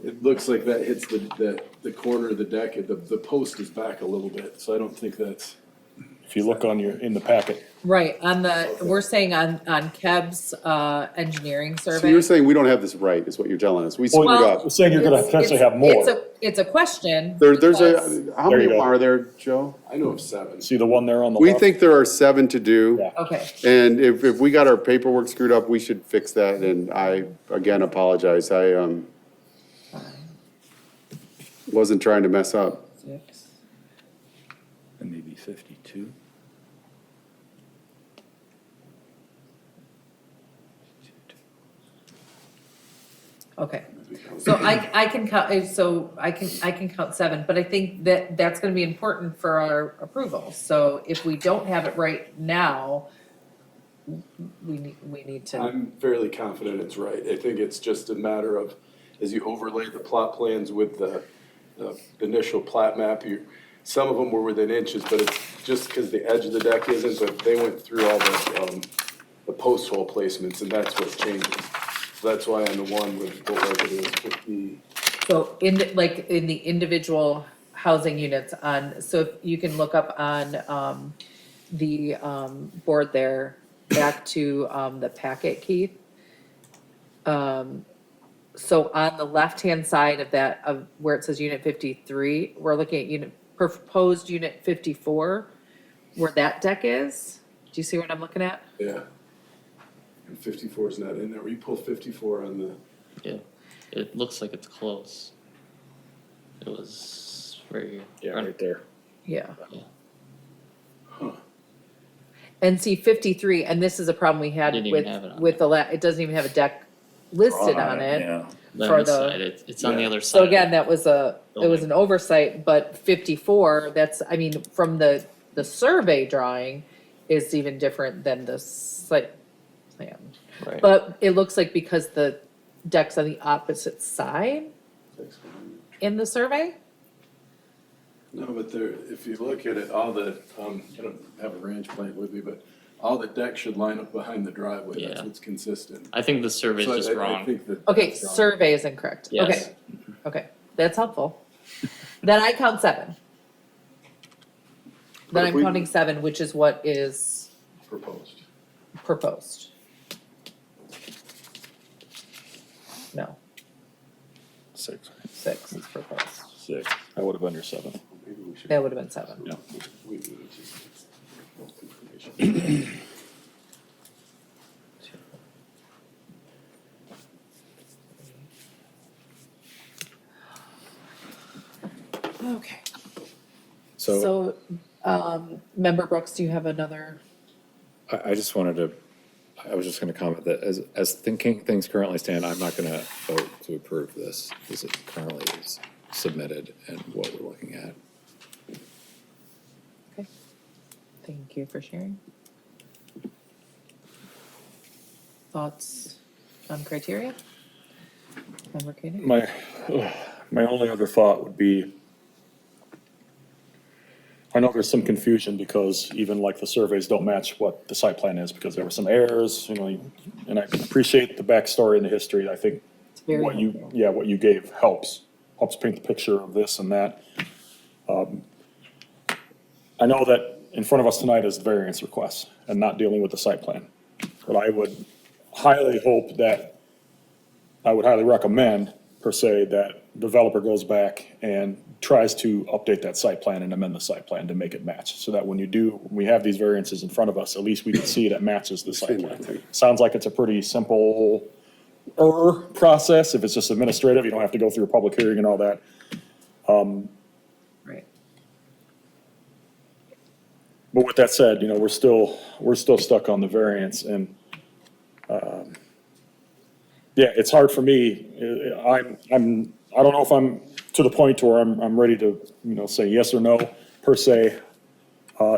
It looks like that hits the corner of the deck, the post is back a little bit, so I don't think that's. If you look in the packet, Right, we're saying on Keb's, engineering So survey. you're saying we don't have this right, is what you're telling us? We screwed Well, up. we're saying you're gonna It's- potentially it's- have more. It's a question. There's because- how There you many go. are there, Joe? I know of 7. See the one there on the We left? think there are 7 to do. Yeah. Okay, And if we got our paperwork screwed up, we should fix that, and I, again, apologize, I, wasn't trying to mess up. And maybe 52. okay. So I can count, I can count 7, but I think that that's gonna be important for our approval. So if we don't have it right now, we need to, I'm fairly confident it's right. I think it's just a matter of, as you overlay the plot plans with the initial plat map, some of them were within inches, but it's just because the edge of the deck isn't, but they went through all the post hole placements, and that's what's changing. So that's why on the one with what was it, 50, so in the individual housing units on, so if you can look up on, the, board there back to, the packet, Keith. So on the left-hand side of that, of where it says unit 53, we're looking at proposed unit 54, where that deck is. Do you see what I'm looking at? Yeah. And 54 is not in there. We pull 54 on the, Yeah, it looks like it's close. It was right here. Yeah, right there. Yeah. huh. And see 53, and this is a problem we had Didn't even with, have it on with the, it doesn't even have a deck listed on it. Yeah, The For inside, the- it's on the Yeah. other side. So of again, it. that was it was an oversight, but 54, that's, I mean, from the survey drawing is even different than the site plan. Right. But it looks like because the deck's on the opposite side in the survey, No, but there, if you look at it, all the, I don't have a range plan with me, but all the decks should line up behind the driveway. That's Yeah. what's consistent. I think the survey's So just I wrong. think that okay, that's wrong. survey is incorrect. Yes. Okay, okay, that's helpful. Then I count 7. Then if I'm we- counting 7, which is what is Proposed. proposed. No, 6. 6 is proposed. 6. That would have been your 7. Maybe we should. That would have been 7. Yeah. We need to just information. Okay. So Member Brooks, do you have another? I just wanted to, I was just gonna comment that as things currently stand, I'm not gonna vote to approve this as it currently is submitted and what we're looking at. Okay. Thank you for sharing. Thoughts on criteria? Member Koenig? My only other thought would be, I know there's some confusion because even like the surveys don't match what the site plan is because there were some errors, and I appreciate the backstory and the history. I think It's very what you, helpful. yeah, what you gave helps paint the picture of this and that. I know that in front of us tonight is the variance request and not dealing with the site plan. But I would highly hope that, I would highly recommend per se that developer goes back and tries to update that site plan and amend the site plan to make it match. So that when we have these variances in front of us, at least we can see that matches the site plan. Sounds like it's a pretty simple process. If it's just administrative, you don't have to go through a public hearing and all that. Right. But with that said, we're still stuck on the variance and, yeah, it's hard for me. I don't know if I'm to the point where I'm ready to, say yes or no per se,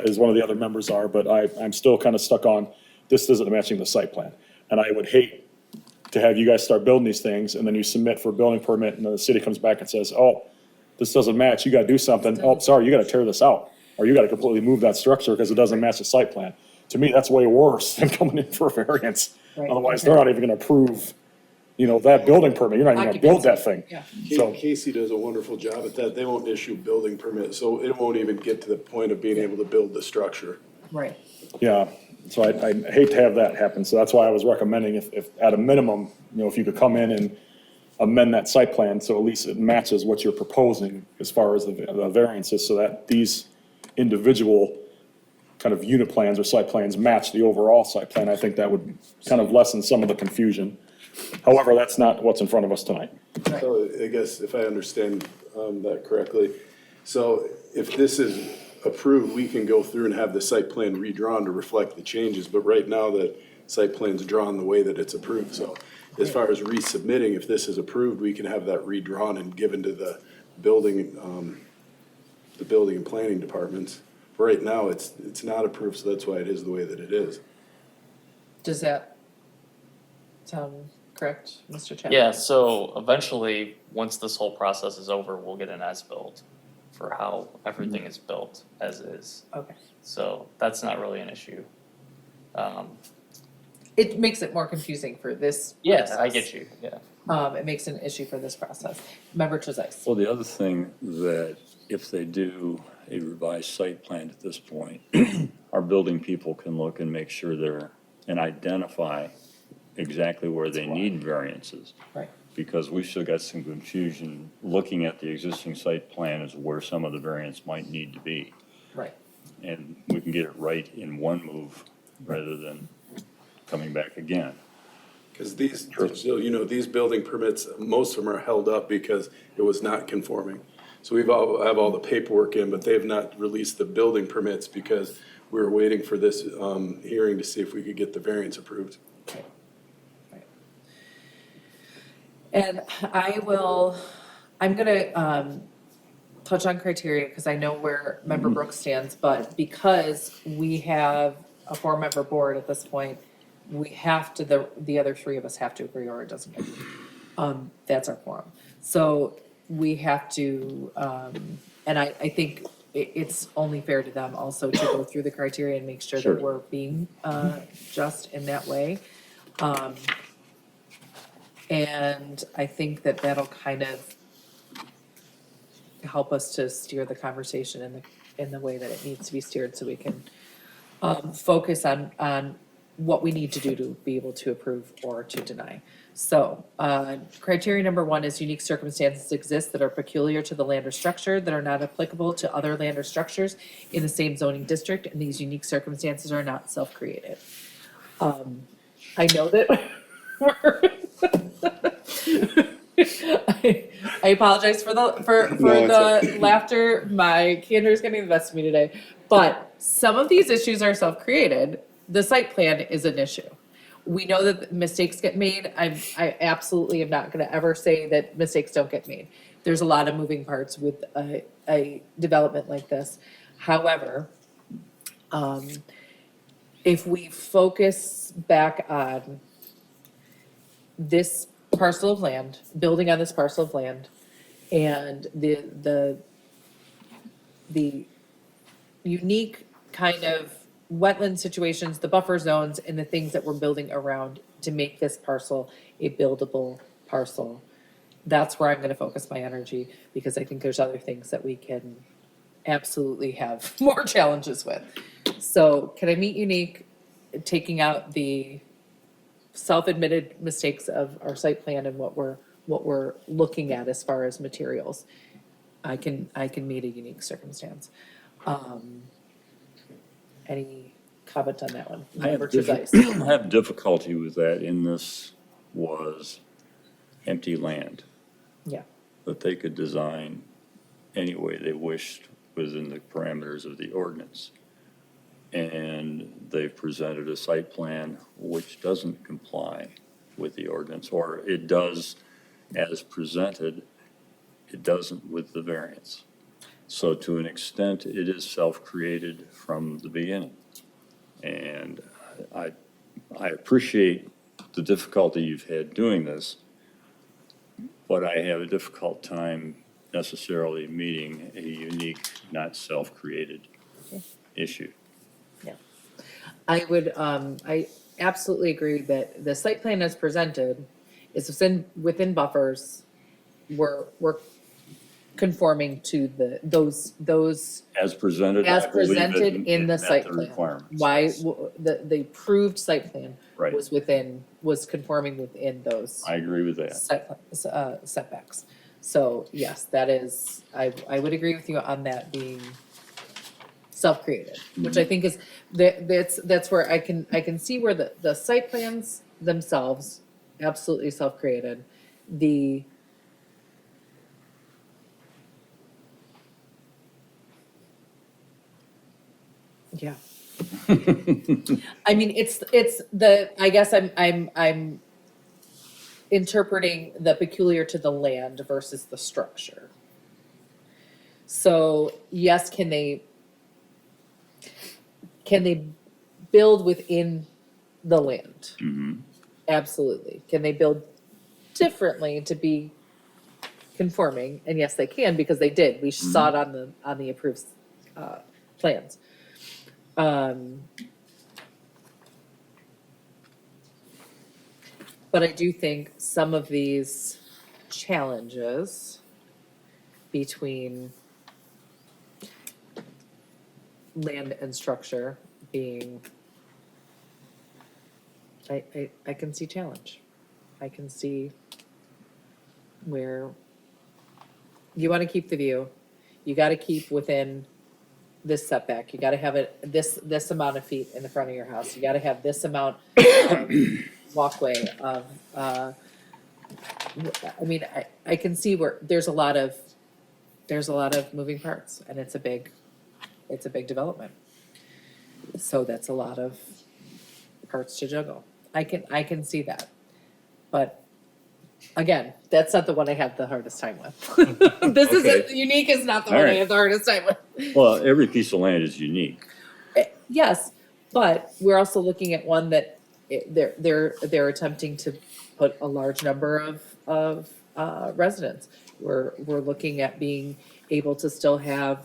as one of the other members are, but I'm still kind of stuck on, this isn't matching the site plan. And I would hate to have you guys start building these things and then you submit for a building permit and then the city comes back and says, oh, this doesn't match, you gotta do something. Oh, sorry, you gotta tear this out. Or you gotta completely move that structure because it doesn't match the site plan. To me, that's way worse than coming in for a variance. Right, Otherwise, okay. they're not even gonna approve, that building permit. You're not even gonna build that thing. Yeah. So, Casey does a wonderful job at that. They won't issue building permits, so it won't even get to the point of being able to build the structure. Right. yeah, so I hate to have that happen. So that's why I was recommending if at a minimum, if you could come in and amend that site plan, so at least it matches what you're proposing as far as the variances, so that these individual kind of unit plans or site plans match the overall site plan. I think that would kind of lessen some of the confusion. However, that's not what's in front of us tonight. So I guess if I understand that correctly, so if this is approved, we can go through and have the site plan redrawn to reflect the changes, but right now the site plan's drawn the way that it's approved, so as far as resubmitting, if this is approved, we can have that redrawn and given to the building and planning departments. Right now, it's not approved, so that's why it is the way that it is. Does that sound correct, Mr. Chapman? Yeah, so eventually, once this whole process is over, we'll get an as-built for how everything is built as is. Okay. So that's not really an issue. It makes it more confusing for this. Yes, I process. get you, yeah. It makes it an issue for this process. Member Trezise. well, the other thing that if they do a revised site plan at this point, our building people can look and make sure and identify exactly where they need variances. Right. Because we've still got some confusion looking at the existing site plan as where some of the variance might need to be. Right. And we can get it right in one move rather than coming back again. Because these, so, you know, these building permits, most of them are held up because it was not conforming. So have all the paperwork in, but they have not released the building permits because we were waiting for this, hearing to see if we could get the variance approved. And I'm gonna touch on criteria, because I know where Member Brooks stands, but because we have a four-member board at this point, we have to, the other three of us have to agree or it doesn't get, that's our quorum. So we have to, and I think it's only fair to them also to go through the criteria and make sure Sure. that we're being, just in that way. And I think that that'll kind of help us to steer the conversation in the way that it needs to be steered, so we can focus on what we need to do to be able to approve or to deny. So, criteria number 1 is unique circumstances exist that are peculiar to the land or structure that are not applicable to other land or structures in the same zoning district, and these unique circumstances are not self-created. I know that I apologize for the laughter. My candor is getting the best of me today. But some of these issues are self-created. The site plan is an issue. We know that mistakes get made. I absolutely am not gonna ever say that mistakes don't get made. There's a lot of moving parts with a development like this. However, if we focus back on this parcel of land, building on this parcel of land, and the unique kind of wetland situations, the buffer zones, and the things that we're building around to make this parcel a buildable parcel. That's where I'm gonna focus my energy, because I think there's other things that we can absolutely have more challenges with. So can I meet unique, taking out the self-admitted mistakes of our site plan and what we're looking at as far as materials? I can meet a unique circumstance. Any comment on that one? Member Trezise. I have difficulty with that in this was empty land Yeah, that they could design any way they wished within the parameters of the ordinance. And they've presented a site plan which doesn't comply with the ordinance, or it does as presented, it doesn't with the variance. So to an extent, it is self-created from the beginning. And I appreciate the difficulty you've had doing this, but I have a difficult time necessarily meeting a unique, not self-created issue. yeah. I would, I absolutely agree that the site plan as presented is within buffers. We're conforming to those As presented, as I believe presented it in the met site the plan. requirements. Why, the approved site plan Right. was conforming within those I agree with that. setbacks. So yes, that is, I would agree with you on that being self-created, which I think is, that's where I can see where the site plans themselves, absolutely self-created. Yeah. I mean, it's I guess I'm interpreting the peculiar to the land versus the structure. So yes, can they build within the land? Absolutely. Can they build differently to be conforming? And yes, they can, because they did. We saw it on the approved plans. But I do think some of these challenges between land and structure being, I can see challenge. I can see where you want to keep the view, you got to keep within this setback, you got to have it, this amount of feet in the front of your house, you got to have this amount of walkway of, I mean, I can see where there's a lot of moving parts, and it's a big development. So that's a lot of parts to juggle. I can see that. But again, that's not the one I have the hardest time with. This Okay. unique is not the All one I right. have the hardest time with. Well, every piece of land is unique. Yes, but we're also looking at one that they're attempting to put a large number of residents. We're looking at being able to still have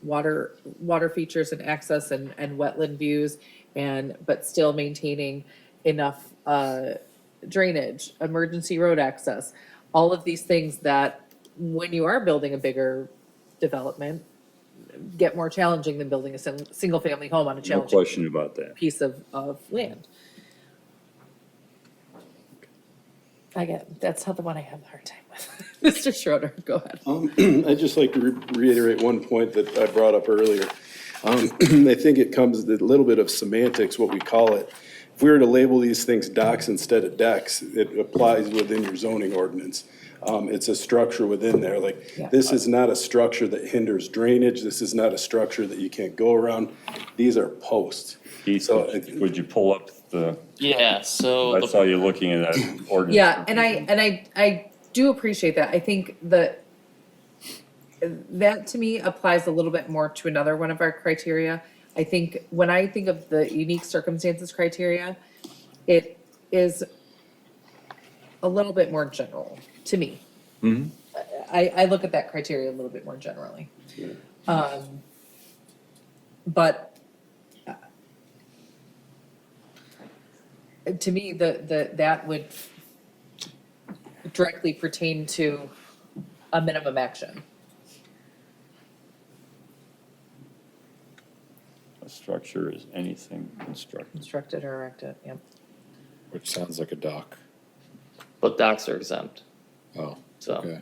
water features and access and wetland views, but still maintaining enough drainage, emergency road access, all of these things that when you are building a bigger development, get more challenging than building a single family home on a No challenging question about that. piece of land. That's not the one I have a hard time with. Mr. Schroeder, go ahead. I'd just like to reiterate one point that I brought up earlier. I think it comes to a little bit of semantics, what we call it. If we were to label these things docks instead of decks, it applies within your zoning ordinance. It's a structure within there, like, Yeah. this is not a structure that hinders drainage, this is not a structure that you can't go around. These are posts. Keith, So, would you pull up the, Yeah, so I saw you looking at that ordinance. Yeah, and I do appreciate that. I think that to me applies a little bit more to another one of our criteria. I think when I think of the unique circumstances criteria, it is a little bit more general to me. I look at that criteria a little bit more generally. But to me, that would directly pertain to a minimum action. A structure is anything constructed. Constructed or erected, yep. Which sounds like a dock. but docks are exempt, Oh, so okay.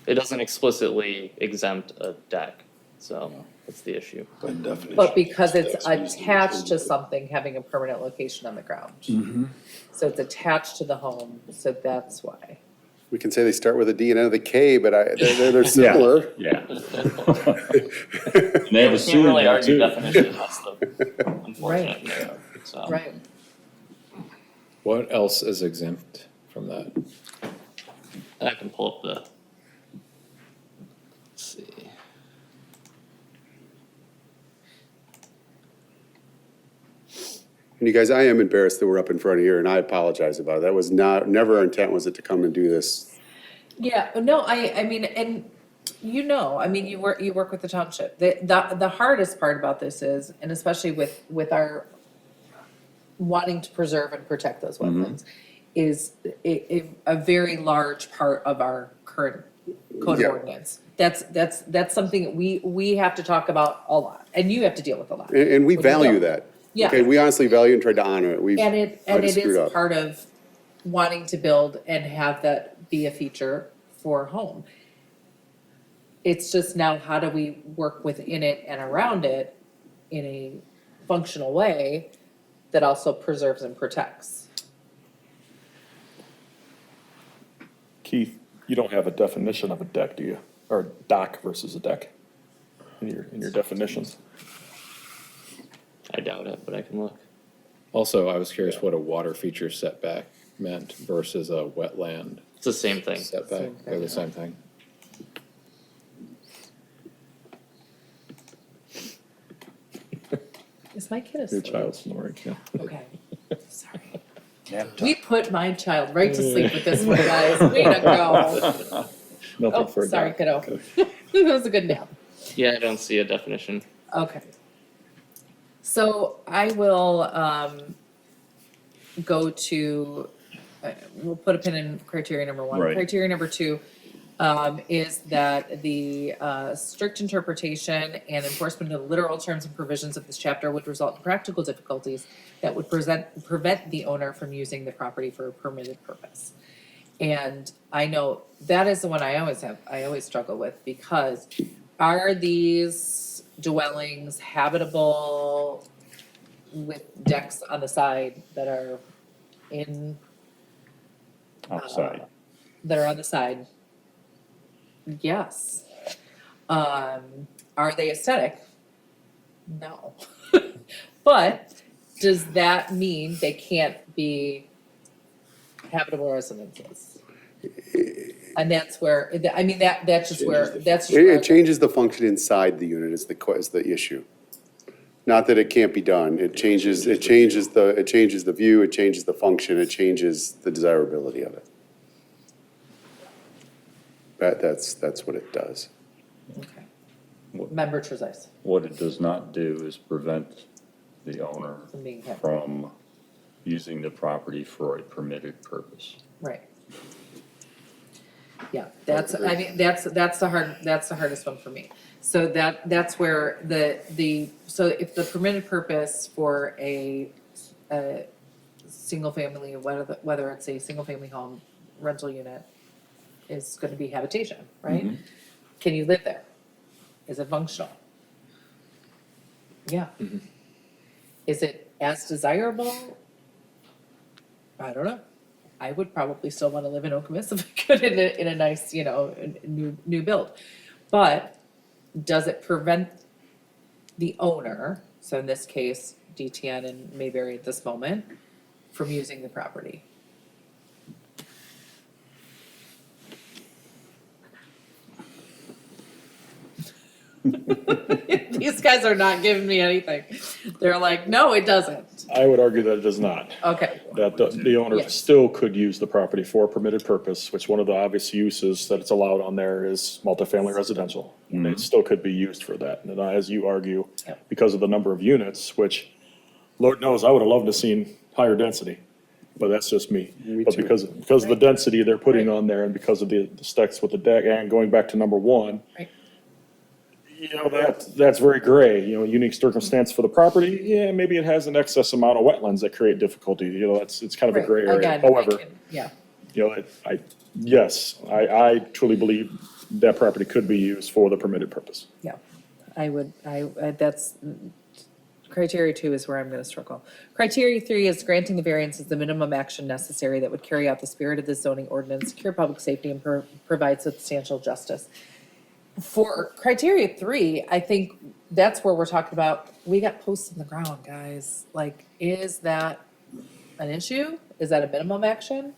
it doesn't explicitly exempt a deck, so that's the issue. By definition. But because it's That's what attached to something, having a permanent location on the ground. So it's attached to the home, so that's why. We can say they start with a D and end with a K, but they're similar. Yeah. And they have a You sewer can't really there argue too. definition, that's the unfortunate thing, so. Right. What else is exempt from that? I can pull up the, let's see. And you guys, I am embarrassed that we're up in front of here, and I apologize about it. That was never our intent, was it, to come and do this. Yeah, no, I mean, and I mean, you work with the township. The hardest part about this is, and especially with our wanting to preserve and protect those wetlands, is a very large part of our current code of Yeah. ordinance. That's something that we have to talk about a lot, and you have to deal with a lot. And we But you value don't. that. Yeah. Okay, we honestly value and try to honor it. And it screwed is up. part of wanting to build and have that be a feature for a home. It's just now, how do we work within it and around it in a functional way that also preserves and protects? Keith, you don't have a definition of a deck, do you? Or dock versus a deck in your definitions? I doubt it, but I can look. Also, I was curious what a water feature setback meant versus a wetland It's the same thing. setback. Same They're the thing. same thing. Is my kid Your asleep? child's snoring, yeah. Okay, sorry. We put my child right to sleep with this one, guys. Way to go. Nothing Oh, for a sorry, dock. kiddo. That was a good nap. Yeah, I don't see a definition. Okay. So I will go to, we'll put a pin in criteria number one. Right. Criteria number two, is that the strict interpretation and enforcement of the literal terms and provisions of this chapter would result in practical difficulties that would prevent the owner from using the property for a permitted purpose. And I know that is the one I always struggle with, because are these dwellings habitable with decks on the side that are in, Outside. that are on the side? Yes. Are they aesthetic? No. But does that mean they can't be habitable residences? And that's where, I mean, that's just where, that's just where. It changes the function inside the unit is the issue. Not that it can't be done. It changes the view, it changes the function, it changes the desirability of it. That's what it does. Okay. Member Trezise. What it does not do is prevent the owner From being kept. from using the property for a permitted purpose. Right. Yeah, that's the hardest one for me. So that's where so if the permitted purpose for a single family, whether it's a single family home rental unit, is gonna be habitation, right? Mhm. Can you live there? Is it functional? Yeah. Is it as desirable? I don't know. I would probably still wanna live in Okemos if I could in a nice, new build. But does it prevent the owner, so in this case, DTN and Mayberry at this moment, from using the property? These guys are not giving me anything. They're like, no, it doesn't. I would argue that it does not. Okay, That the owner Yes. still could use the property for a permitted purpose, which one of the obvious uses that it's allowed on there is multifamily residential. And it still could be used for that. And as you argue, Yep. because of the number of units, which Lord knows, I would have loved to seen higher density, but that's just me. But because of the density they're putting Right. on there and because of the specs with the deck and going back to number one, right, that's very gray, unique circumstance for the property. Yeah, maybe it has an excess amount of wetlands that create difficulty, it's kind of a right. gray area. Again, However, yeah, I truly believe that property could be used for the permitted purpose. yeah. That's, criteria 2 is where I'm gonna struggle. Criteria 3 is granting the variance is the minimum action necessary that would carry out the spirit of the zoning ordinance, secure public safety, and provide substantial justice. For criteria 3, I think that's where we're talking about, we got posts in the ground, guys. Like, is that an issue? Is that a minimum action?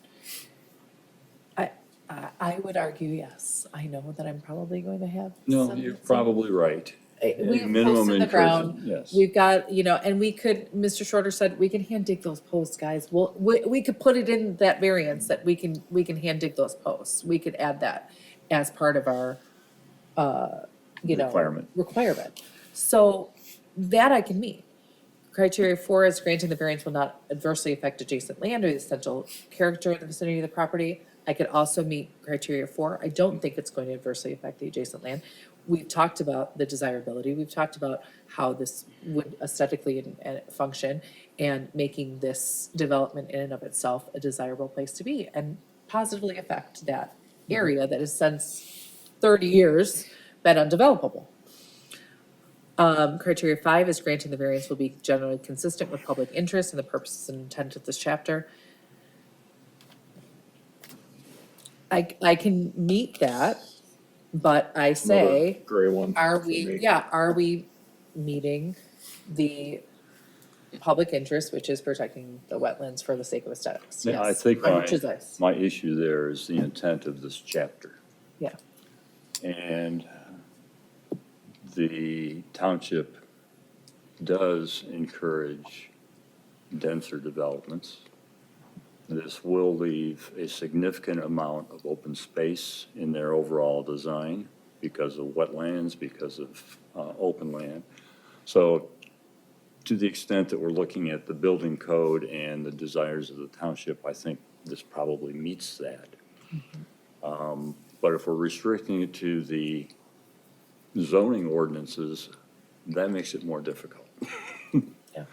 I would argue yes. I know that I'm probably going to have No, some- you're probably right. We have Minimum posts in the ground. intrusion, yes. We've got, and we could, Mr. Schroeder said, we can hand dig those posts, guys. We could put it in that variance that we can hand dig those posts. We could add that as part of our, requirement. So that I can meet. Criteria 4 is granting the variance will not adversely affect adjacent land or the essential character of the vicinity of the property. I could also meet criteria 4. I don't think it's going to adversely affect the adjacent land. We've talked about the desirability. We've talked about how this would aesthetically and function and making this development in and of itself a desirable place to be and positively affect that area that has since 30 years been undevelopable. Criteria 5 is granting the variance will be generally consistent with public interest and the purposes and intent of this chapter. I can meet that, but I say, Another gray one. are for we, me. are we meeting the public interest, which is protecting the wetlands for the sake of aesthetics? Yeah, I Yes. think Which is nice. my issue there is the intent of this chapter. Yeah, And the township does encourage denser developments. This will leave a significant amount of open space in their overall design because of wetlands, because of open land. So to the extent that we're looking at the building code and the desires of the township, I think this probably meets that. But if we're restricting it to the zoning ordinances, that makes it more difficult. Yeah.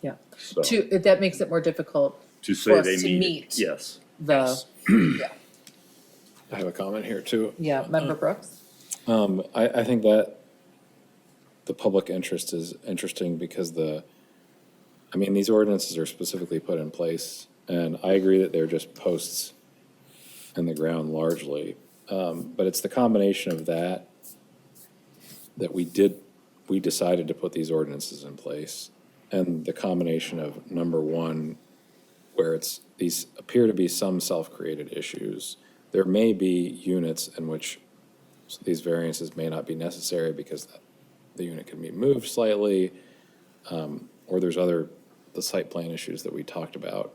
Yeah. So, That makes it more difficult to for say us they to meet meet. it, yes. the, yeah, I have a comment here too. yeah, Member Brooks? I think that the public interest is interesting because these ordinances are specifically put in place, and I agree that they're just posts in the ground largely. But it's the combination of that we decided to put these ordinances in place. And the combination of number one, where these appear to be some self-created issues. There may be units in which these variances may not be necessary because the unit can be moved slightly, or there's the site plan issues that we talked about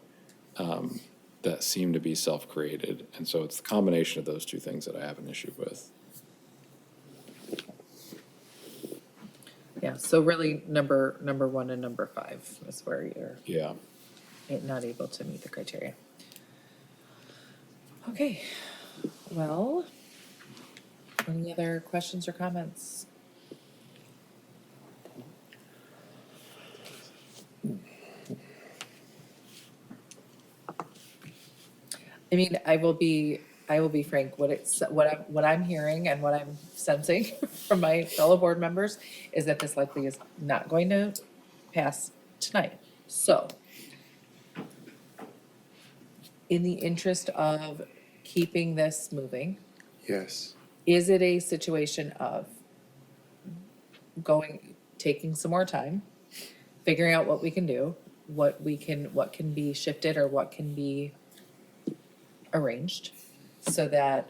that seem to be self-created. And so it's the combination of those two things that I have an issue with. Yeah, so really, number 1 and number 5 is where you're Yeah. not able to meet the criteria. Okay, well, any other questions or comments? I mean, I will be frank, what I'm hearing and what I'm sensing from my fellow board members is that this likely is not going to pass tonight. So, in the interest of keeping this moving, Yes. is it a situation of taking some more time, figuring out what we can do, what can be shifted or what can be arranged, so that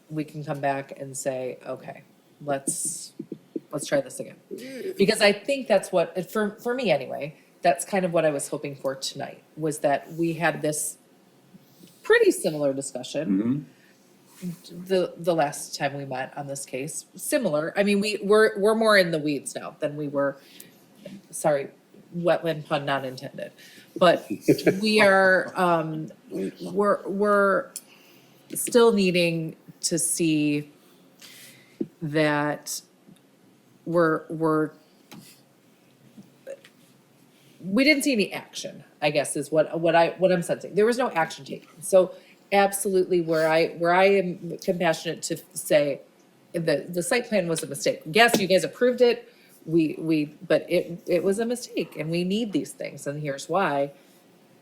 we can come back and say, okay, let's try this again? Because I think that's what, for me anyway, that's kind of what I was hoping for tonight, was that we had this pretty similar discussion the last time we met on this case. Similar, I mean, we're more in the weeds now than we were, sorry, wetland pun not intended. But we are, we're still needing to see that we didn't see any action, I guess, is what I'm sensing. There was no action taken. So absolutely, where I am compassionate to say the site plan was a mistake. Yes, you guys approved it. But it was a mistake, and we need these things, and here's why.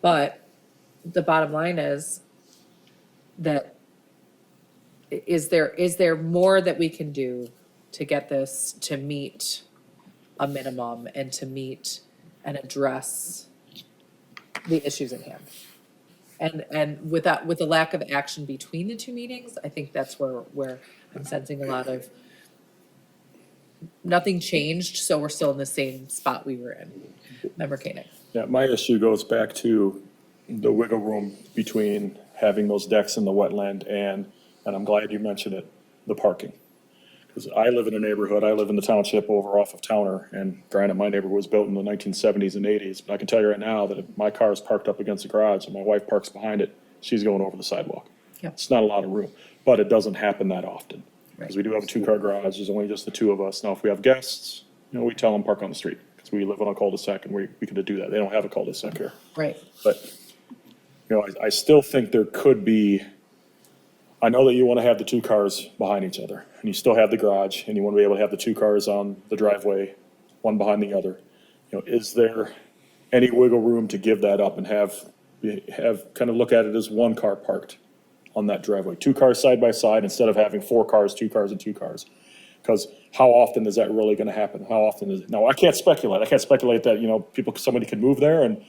But the bottom line is that is there more that we can do to get this to meet a minimum and to meet and address the issues at hand? And with the lack of action between the two meetings, I think that's where I'm sensing a lot of nothing changed, so we're still in the same spot we were in. Member Koenig. Yeah, my issue goes back to the wiggle room between having those decks in the wetland and I'm glad you mentioned it, the parking. Because I live in a neighborhood, I live in the township over off of Towner, and granted, my neighborhood was built in the 1970s and 80s, but I can tell you right now that if my car is parked up against the garage and my wife parks behind it, she's going over the sidewalk. Yep. It's not a lot of room, but it doesn't happen that often. Because Right. we do have a two-car garage, there's only just the two of us. Now, if we have guests, we tell them park on the street, because we live on a cul-de-sac and we can do that. They don't have a cul-de-sac here. Right. But, I still think there could be, I know that you want to have the two cars behind each other, and you still have the garage, and you want to be able to have the two cars on the driveway, one behind the other. Is there any wiggle room to give that up and have kind of look at it as one car parked on that driveway, two cars side by side instead of having 4 cars, 2 cars, and 2 cars? Because how often is that really going to happen? How often is it? Now, I can't speculate. I can't speculate that, somebody could move there and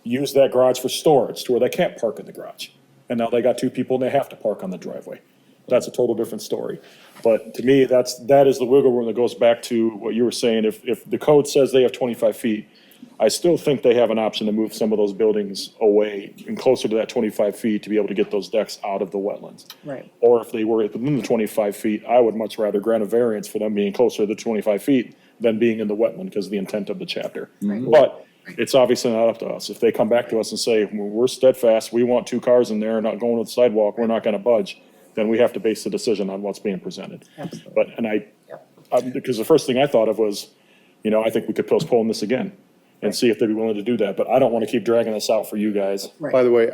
use that garage for storage to where they can't park in the garage. And now they got 2 people and they have to park on the driveway. That's a total different story. But to me, that is the wiggle room that goes back to what you were saying. If the code says they have 25 feet, I still think they have an option to move some of those buildings away and closer to that 25 feet to be able to get those decks out of the wetlands. Right. Or if they were within the 25 feet, I would much rather grant a variance for them being closer to the 25 feet than being in the wetland because of the intent of the chapter. Right. But it's obviously not up to us. If they come back to us and say, we're steadfast, we want 2 cars in there, not going to the sidewalk, we're not gonna budge, then we have to base the decision on what's being presented. Absolutely. But, and because the first thing I thought of was, I think we could postpone this again and see if they'd be willing to do that, but I don't want to keep dragging this out for you guys. By the way,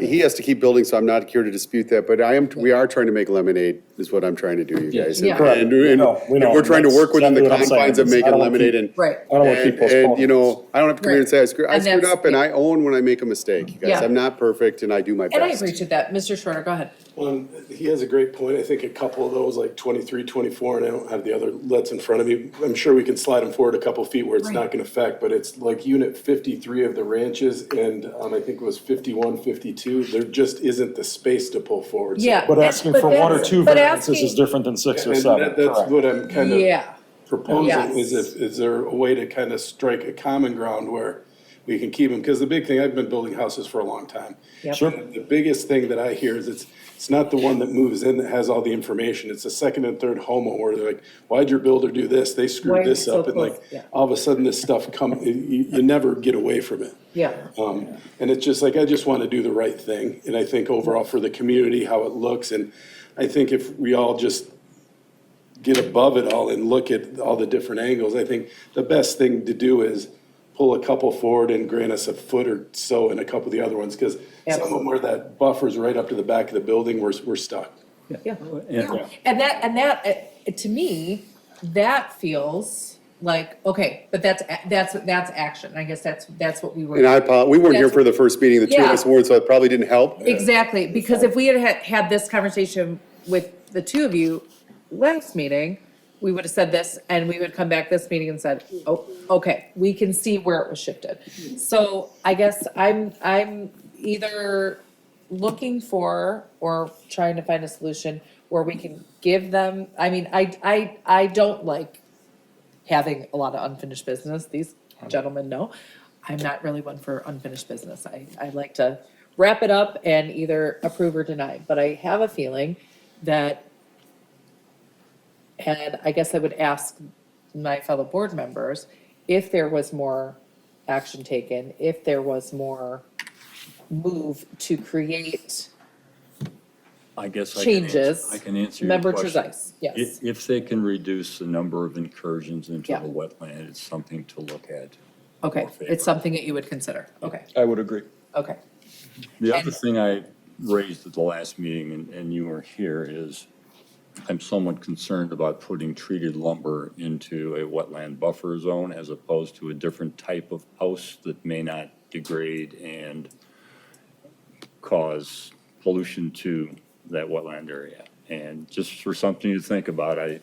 he has to keep building, so I'm not here to dispute that, but we are trying to make lemonade, is what I'm trying to do, you guys. Yeah. Correct. And We know. we're trying to work within the Exactly what I'm confines of saying. I making don't wanna lemonade keep- and. Right. I don't want to keep postponing. I don't have to come here and say I screwed And that's- up, and I own when I make a mistake, you guys. Yeah. I'm not perfect, and I do my best. And I appreciate that. Mr. Schroeder, go ahead. Well, he has a great point. I think a couple of those, like 23, 24, and I don't have the other lets in front of me. I'm sure we can slide them forward a couple feet where it's not gonna affect, but it's like unit 53 of the ranches, and I think it was 51, 52. There just isn't the space to pull forward. So- Yeah. But asking for one or two but variances is asking- different than 6 or And 7. that's Correct. what I'm kind of Yeah. proposing, Yes. is there a way to kind of strike a common ground where we can keep them? Because the big thing, I've been building houses for a long time. Yep. Sure. The biggest thing that I hear is it's not the one that moves in that has all the information. It's the second and third homeowner where they're like, why'd your builder do this? They Why screwed is this it so up. And close? like, Yeah. all of a sudden this stuff you never get away from it. Yeah. And it's just like, I just want to do the right thing. And I think overall for the community, how it looks. And I think if we all just get above it all and look at all the different angles, I think the best thing to do is pull a couple forward and grant us a foot or so in a couple of the other ones. Because some of them where that buffer's right up to the back of the building, we're stuck. Yeah. Yeah. And that, to me, that feels like, okay, but that's action. I guess that's what we were. And we weren't here That's- for the first meeting, the two of Yeah. us weren't, so it probably didn't help. Exactly, because if we had this conversation with the two of you last meeting, we would have said this, and we would come back this meeting and said, oh, okay, we can see where it was shifted. So I guess I'm either looking for or trying to find a solution where we can give them, I mean, I don't like having a lot of unfinished business. These gentlemen know. I'm not really one for unfinished business. I like to wrap it up and either approve or deny. But I have a feeling that, and I guess I would ask my fellow board members, if there was more action taken, if there was more move to create I guess changes. I can answer your Member question. Trezise, yes. If they can reduce the number of incursions into Yeah. the wetland, it's something to look at. Okay, more it's something that you would consider. Okay, I would agree. okay. The other And- thing I raised at the last meeting, and you were here, is I'm somewhat concerned about putting treated lumber into a wetland buffer zone as opposed to a different type of house that may not degrade and cause pollution to that wetland area. And just for something to think about, I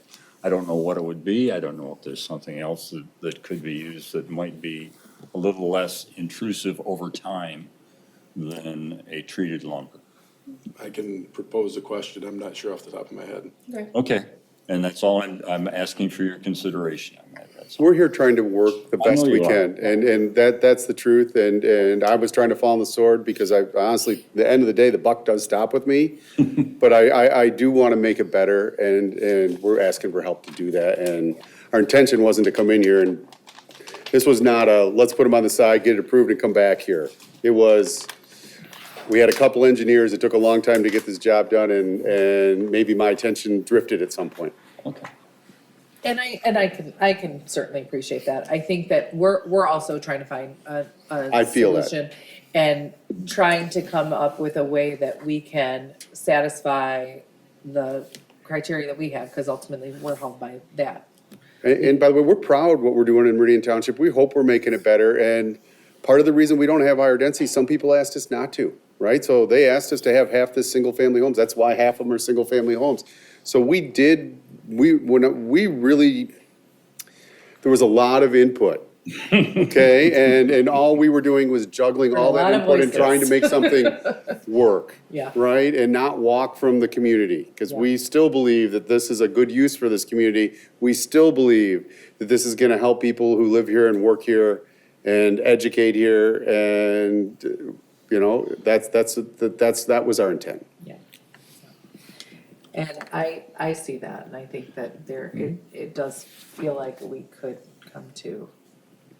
don't know what it would be. I don't know if there's something else that could be used that might be a little less intrusive over time than a treated lumber. I can propose a question. I'm not sure off the top of my head. Okay, and that's all I'm asking for your consideration on that. That's all. We're here trying to work the I best know we you are. can, and that's the truth, and I was trying to fall on the sword, because I honestly, the end of the day, the buck does stop with me. But I do want to make it better, and we're asking for help to do that, and our intention wasn't to come in here and, this was not a, let's put them on the side, get it approved and come back here. It was, we had a couple engineers, it took a long time to get this job done, and maybe my attention drifted at some point. Okay. And I can certainly appreciate that. I think that we're also trying to find a I feel that. solution and trying to come up with a way that we can satisfy the criteria that we have, because ultimately we're held by that. And by the way, we're proud what we're doing in Meridian Township. We hope we're making it better. And part of the reason we don't have higher density, some people asked us not to, right? So they asked us to have half the single-family homes. That's why half of them are single-family homes. So we really, there was a lot of input, okay? And all we were doing was juggling all A lot that of input and trying to voices. make something work. Yeah. Right? And not walk from the community. Because we still believe that this is a good use for this community. We still believe that this is gonna help people who live here and work here and educate here. And, you know, that was our intent. Yeah. And I see that, and I think that it does feel like we could come to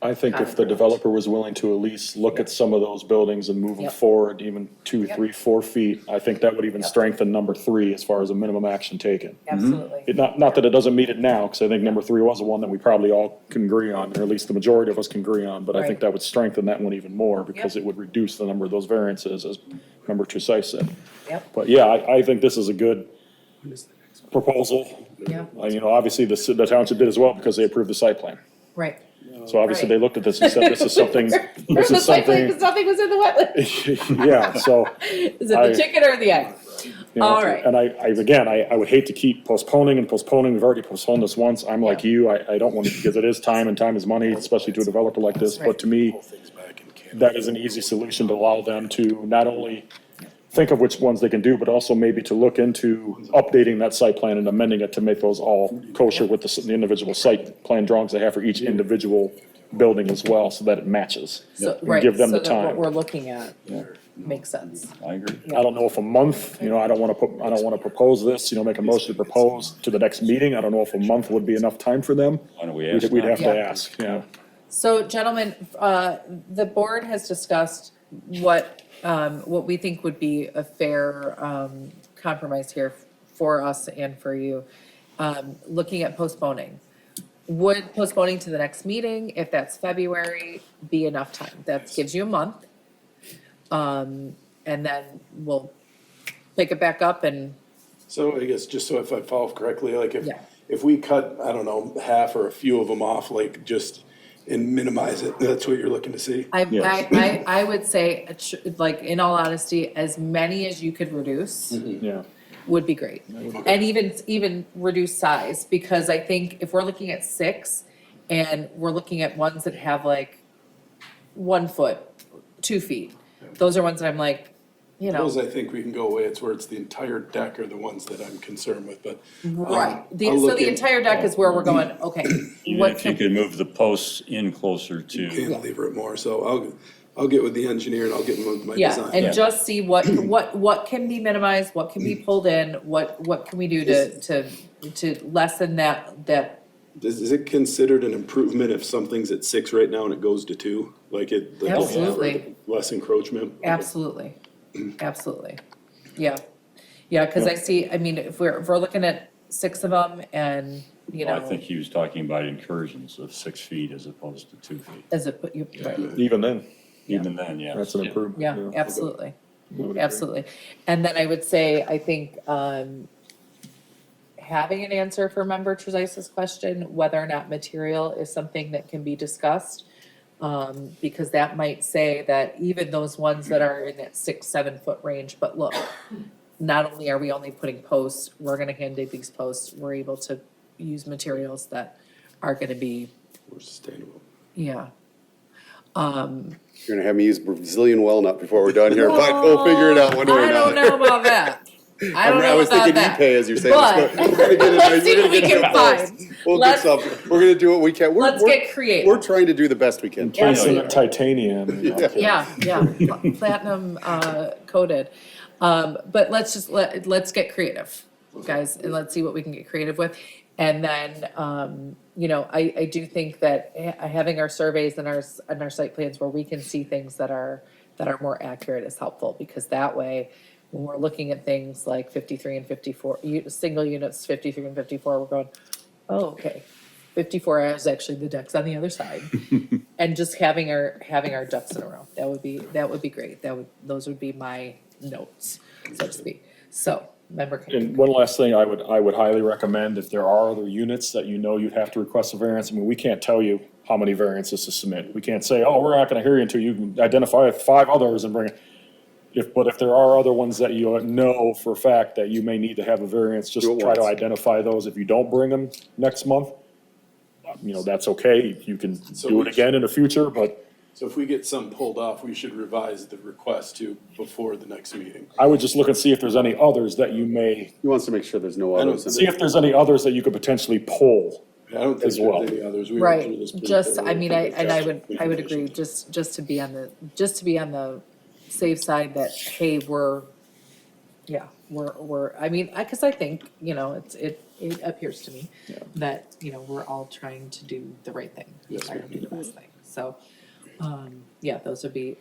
I think if the developer was willing to at least look at some of those buildings and move them Yep. forward even 2, Yep. 3, 4 feet, I think that would even Yep. strengthen number 3 as far as a minimum action taken. Absolutely. Not that it doesn't meet it now, because I think number 3 was the one that we probably all can agree on, or at least the majority of us can agree on, but I think Right. that would strengthen that one even more, because Yep. it would reduce the number of those variances, as Member Trusais said. Yep, But yeah, I think this is a good proposal. yeah, Obviously, the township did as well, because they approved the site plan. right. So obviously, they Right. looked at this and said, this is something, this The is site plan, something, because nothing was in the wetland. yeah, so. Is it I- the chicken or the egg? you know, All right. And I would hate to keep postponing and postponing. We've already postponed this once. I'm like Yeah. you, I don't want to, because it is time and time is money, especially to a developer like this. Right. But to me, that is an easy solution to allow them to not only think of which ones they can do, but also maybe to look into updating that site plan and amending it to make those all kosher with the individual site plan drawings they have for each individual building as well, so that it matches. So, And right, give them so the that what time. we're looking at makes sense. I agree. I don't know if a month, I don't wanna propose this, make a motion to propose to the next meeting. I don't know if a month would be enough time for them. Why don't we ask We'd them? have to Yeah. ask, yeah. So gentlemen, the board has discussed what we think would be a fair compromise here for us and for you. Looking at postponing. Would postponing to the next meeting, if that's February, be enough time? That gives you a month. And then we'll pick it back up and, So I guess, just so if I follow correctly, like Yeah. if we cut, I don't know, half or a few of them off, like just, and minimize it, that's what you're looking to see? I would say, like, in all honesty, as many as you could reduce Yeah. would be great. And even reduce size, because I think if we're looking at 6 and we're looking at ones that have like 1 foot, 2 feet, those are ones that I'm like, Those I think we can go away, it's where it's the entire deck are the ones that I'm concerned with, but. right. I'll So look the in- entire deck is where we're going, okay, Even what if you can, could move the posts in closer to, Cantilever it more, so I'll get with the engineer and I'll get with my yeah, design. and just see what can be minimized, what can be pulled in, what can we do to lessen that, Is it considered an improvement if something's at 6 right now and it goes to 2? Like Absolutely. less encroachment? absolutely, absolutely. Yeah, cause I see, I mean, if we're looking at 6 of them and, I think he was talking about incursions of 6 feet as opposed to 2 feet. as a, right. Even then, Even then, yes. that's an improvement. Yeah, absolutely, absolutely. And then I would say, I think, having an answer for Member Trezaisa's question, whether or not material is something that can be discussed. Because that might say that even those ones that are in that 6-7 foot range, but look, not only are we only putting posts, we're gonna hand dig these posts, we're able to use materials that are gonna be, More sustainable. yeah. You're gonna have me use Brazilian walnut before we're done here, but we'll figure it out one way or I don't another. know about that. I don't I know was about thinking that. Ipe, as you're saying. But We're gonna get it- let's see we're what we gonna get can it close. find. We'll get Let's- something. We're gonna do what we can. Let's get creative. We're trying to do the best we can. Absolutely. Titanium. Yeah, platinum coated. But let's get creative, guys, and let's see what we can get creative with. And then, I do think that having our surveys and our site plans where we can see things that are more accurate is helpful, because that way, when we're looking at things like 53 and 54, single units, 53 and 54, we're going, oh, okay. 54 is actually the decks on the other side. And just having our ducks in a row, that would be great. Those would be my notes, so to speak. So, member. And one last thing I would highly recommend, if there are other units that you'd have to request a variance, I mean, we can't tell you how many variances to submit. We can't say, oh, we're not gonna hear you until you identify 5 others and bring it. But if there are other ones that you know for a fact that you may need to have a variance, just Do it try to once. identify those. If you don't bring them next month, that's okay. You can So do we it again in the future, but So if we get some pulled off, we should revise the request to before the next meeting. I would just look and see if there's any others that you may, He wants to make sure there's no I don't others. see if there's any others that you could potentially pull. I don't think As well. there's any others. We went through Right, this pretty just, I thoroughly. mean, I would agree, just to be on the safe side that, hey, we're, I mean, cause I think, it appears to me that, we're all trying to do the right thing, trying to do the best thing, So, yeah, those would be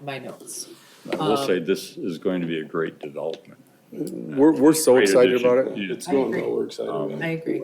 my notes. I will say this is going to be a great development. We're so Great excited addition. about it. Yeah. It's going agree. well, we're excited about I it. agree.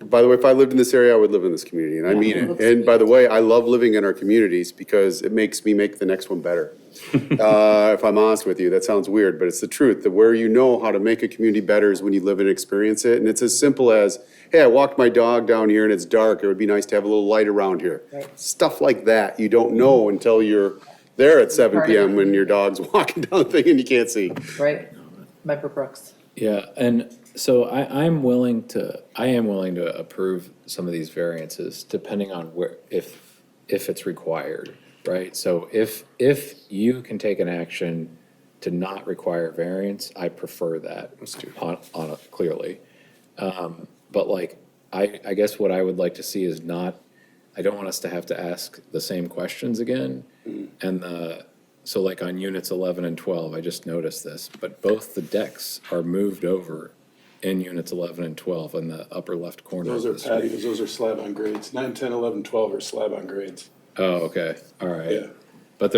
By the way, if I lived in this area, I would live in this community, and I mean it it. looks And by the way, I love living in our communities because it makes me make the next one better. If I'm honest with you, that sounds weird, but it's the truth. That where you know how to make a community better is when you live and experience it. And it's as simple as, hey, I walked my dog down here and it's dark. It would be nice to have a little light around here. Right. Stuff like that you don't know until you're there at 7 Part of PM it. when your dog's walking down the thing and you can't see. Right? Member Brooks. Yeah, and so I am willing to approve some of these variances depending on where, if it's required, right? So if you can take an action to not require variance, I prefer that clearly. But like, I guess what I would like to see is not, I don't want us to have to ask the same questions again. And so like on units 11 and 12, I just noticed this, but both the decks are moved over in units 11 and 12 in the upper left corner. Those of are the street. patios, those are slab on grades. 9, 10, 11, 12 are slab on grades. Oh, okay, all right. Yeah. But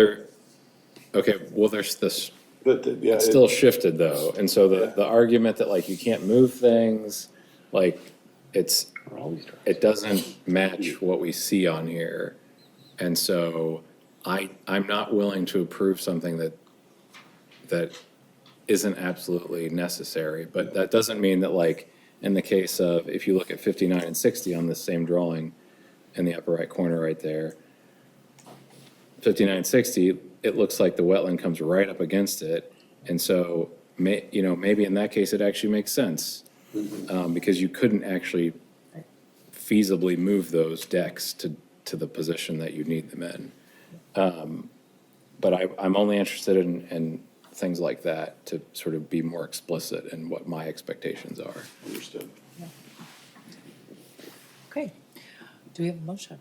okay, well, there's this, But, yeah. it's still shifted though, and so the argument that like you can't move things, like it doesn't match what we see on here. And so I'm not willing to approve something that isn't absolutely necessary, but that doesn't mean that like, in the case of, if you look at 59 and 60 on this same drawing in the upper right corner right there, 59 and 60, it looks like the wetland comes right up against it. And so, maybe in that case, it actually makes sense. Because you couldn't actually feasibly move those decks to the position that you need them in. But I'm only interested in things like that to sort of be more explicit in what my expectations are. Understood. Okay. Do we have a motion?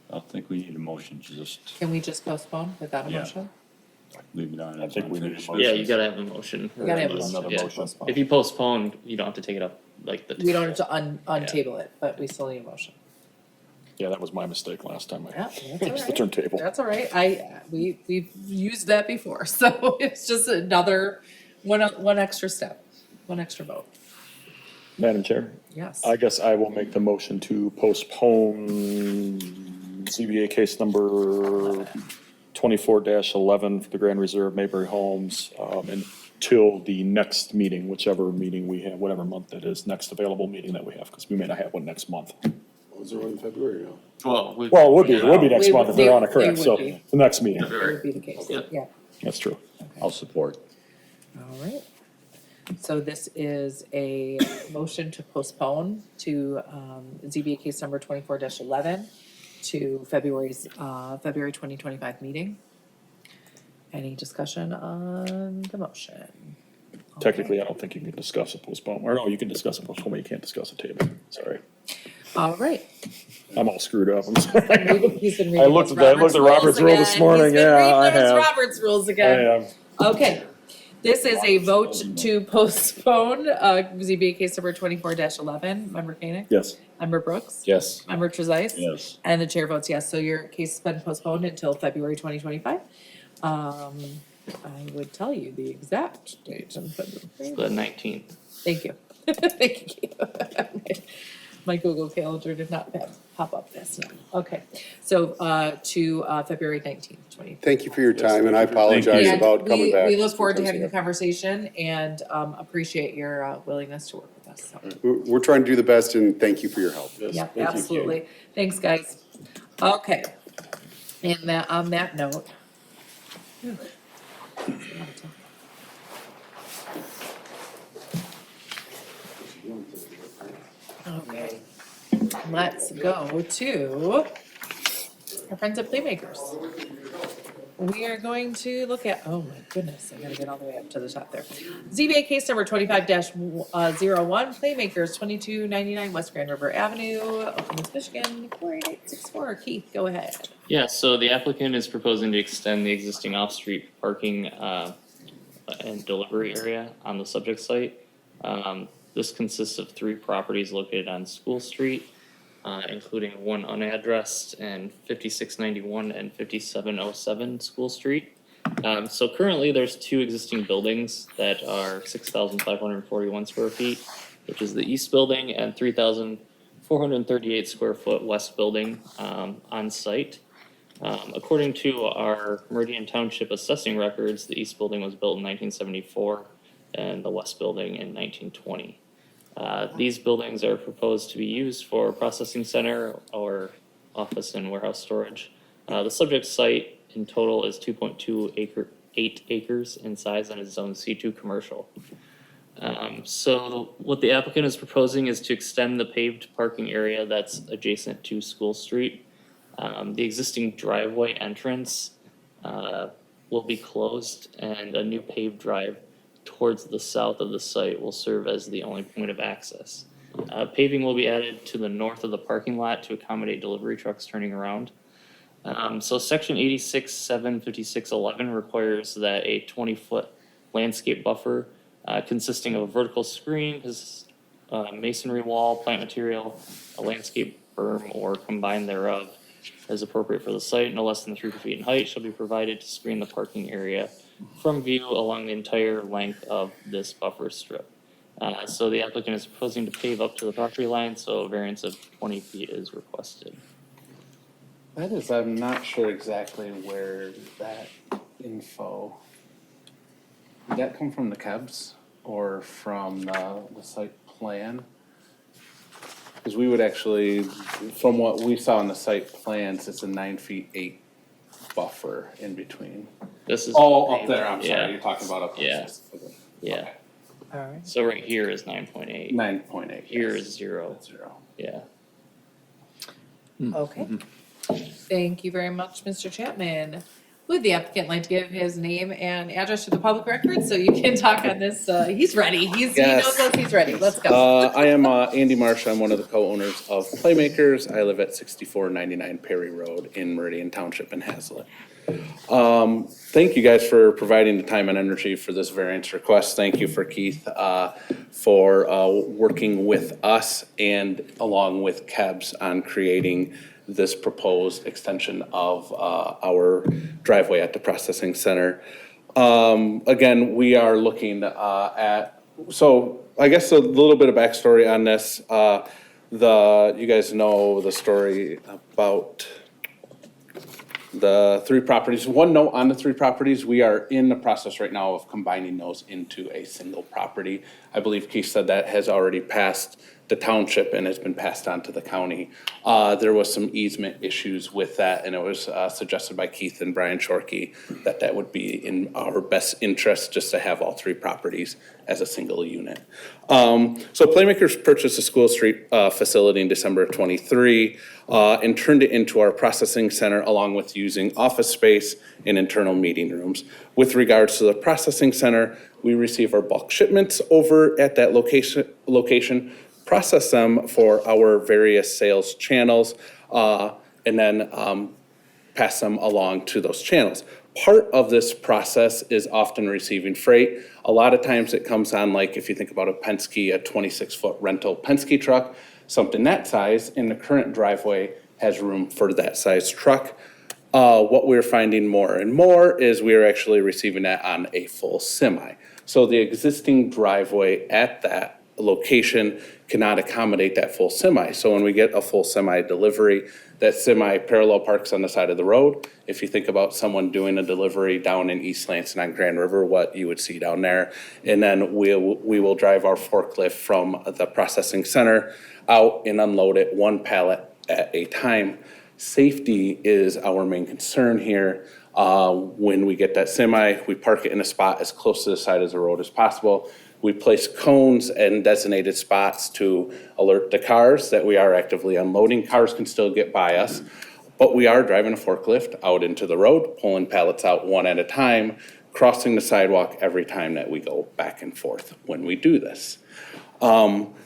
I don't think we need a motion, just Can we just postpone without a Yeah. motion? leave it on. I think we need a unfinished motion. Yeah, business. you gotta have a motion. We gotta have a regardless. motion Yeah. to postpone. If you postpone, you don't have to take it up like the. We don't have to untable it, but we still need a motion. Yeah, that was my mistake last time. Yeah, I that's all used the right. turntable. That's all right. We've used that before, so it's just another, one extra step, one extra vote. Madam Chair, Yes. I guess I will make the motion to postpone ZBA case number 24-11 for the Grand Reserve Mayberry Homes until the next meeting, whichever meeting we have, whatever month it is, next available meeting that we have, because we may not have one next month. Was there one in February? No. Well, Well, it would be next We month would- if they're on it they correct, would so be. the next meeting, That would be the case, Yeah. yeah. that's true. I'll support. All right. So this is a motion to postpone to ZBA case number 24-11 to February 2025 meeting. Any discussion on the motion? Technically, I don't think you can discuss a postpone, or no, you can discuss a postpone, but you can't discuss a table, sorry. All right. I'm all screwed up, I'm sorry. He's been I reading looked his at Robert's rule this again. morning, He's been yeah, reading I those have. Robert's rules I again. am. Okay, this is a vote to postpone, ZBA case number 24-11, member Koenig? Yes. Member Brooks? Yes. Member Trezise? Yes. And the chair votes yes, so your case has been postponed until February 2025. I would tell you the exact date in February. The 19th. Thank you. Thank you. My Google Calendar did not pop up this now. Okay, so to February 19th, 20. Thank you for your time, and I apologize And about coming back. we look forward to having the conversation and appreciate your willingness to work with us. So, We're trying to do the best, and thank you for your help. yeah, absolutely. Thanks, guys. Okay. And that, on that note. Okay, let's go to our friends at Playmakers. We are going to look at, oh my goodness, I gotta get all the way up to the top there. ZBA case number 25-01, Playmakers, 2299 West Grand River Avenue, Okemos, Michigan, 48864. Keith, go ahead. Yeah, so the applicant is proposing to extend the existing off-street parking and delivery area on the subject site. This consists of 3 properties located on School Street. including one unaddressed and 5691 and 5707 School Street. So currently there's two existing buildings that are 6,541 square feet, which is the east building, and 3,438 square foot west building on site. According to our Meridian Township assessing records, the east building was built in 1974 and the west building in 1920. These buildings are proposed to be used for processing center or office and warehouse storage. The subject site in total is 2.28 acres in size and is zoned C2 commercial. So what the applicant is proposing is to extend the paved parking area that's adjacent to School Street. The existing driveway entrance will be closed, and a new paved drive towards the south of the site will serve as the only point of access. Paving will be added to the north of the parking lot to accommodate delivery trucks turning around. So section 86-756-11 requires that a 20-foot landscape buffer consisting of a vertical screen, masonry wall, plant material, a landscape berm, or combined thereof, as appropriate for the site, no less than 3 feet in height, shall be provided to screen the parking area from view along the entire length of this buffer strip. So the applicant is proposing to pave up to the property line, so a variance of 20 feet is requested. That is, I'm not sure exactly where that info, did that come from the KEBS or from the site plan? Because we would actually, from what we saw in the site plans, it's a 9 feet 8 buffer in between. This is. Oh, up there, I'm Yeah. sorry, you're talking about up there. Yeah. Yeah, All right. so right here is 9.8. 9.8. Here is 0, Zero. yeah. Okay. Thank you very much, Mr. Chapman. Would the applicant like to give his name and address to the public record so you can talk on this? He's ready. He Yes. knows us. He's ready. Let's go. I am Andy Marsh. I'm one of the co-owners of Playmakers. I live at 6499 Perry Road in Meridian Township in Hazlet. Thank you guys for providing the time and energy for this variance request. Thank you for Keith for working with us and along with KEBS on creating this proposed extension of our driveway at the processing center. Again, we are looking at, so I guess a little bit of backstory on this. You guys know the story about the 3 properties. One note on the 3 properties, we are in the process right now of combining those into a single property. I believe Keith said that has already passed the township and has been passed on to the county. There was some easement issues with that, and it was suggested by Keith and Brian Shorkey that that would be in our best interest just to have all 3 properties as a single unit. So Playmakers purchased the School Street facility in December of '23 and turned it into our processing center along with using office space and internal meeting rooms. With regards to the processing center, we receive our bulk shipments over at that location, process them for our various sales channels, and then pass them along to those channels. Part of this process is often receiving freight. A lot of times it comes on, like if you think about a Penske, a 26-foot rental Penske truck, something that size, and the current driveway has room for that size truck. What we're finding more and more is we are actually receiving that on a full semi. So the existing driveway at that location cannot accommodate that full semi. So when we get a full semi delivery, that semi parallel parks on the side of the road. If you think about someone doing a delivery down in East Lansing on Grand River, what you would see down there. And then we will drive our forklift from the processing center out and unload it 1 pallet at a time. Safety is our main concern here. When we get that semi, we park it in a spot as close to the side of the road as possible. We place cones and designated spots to alert the cars that we are actively unloading. Cars can still get by us, but we are driving a forklift out into the road, pulling pallets out 1 at a time, crossing the sidewalk every time that we go back and forth when we do this.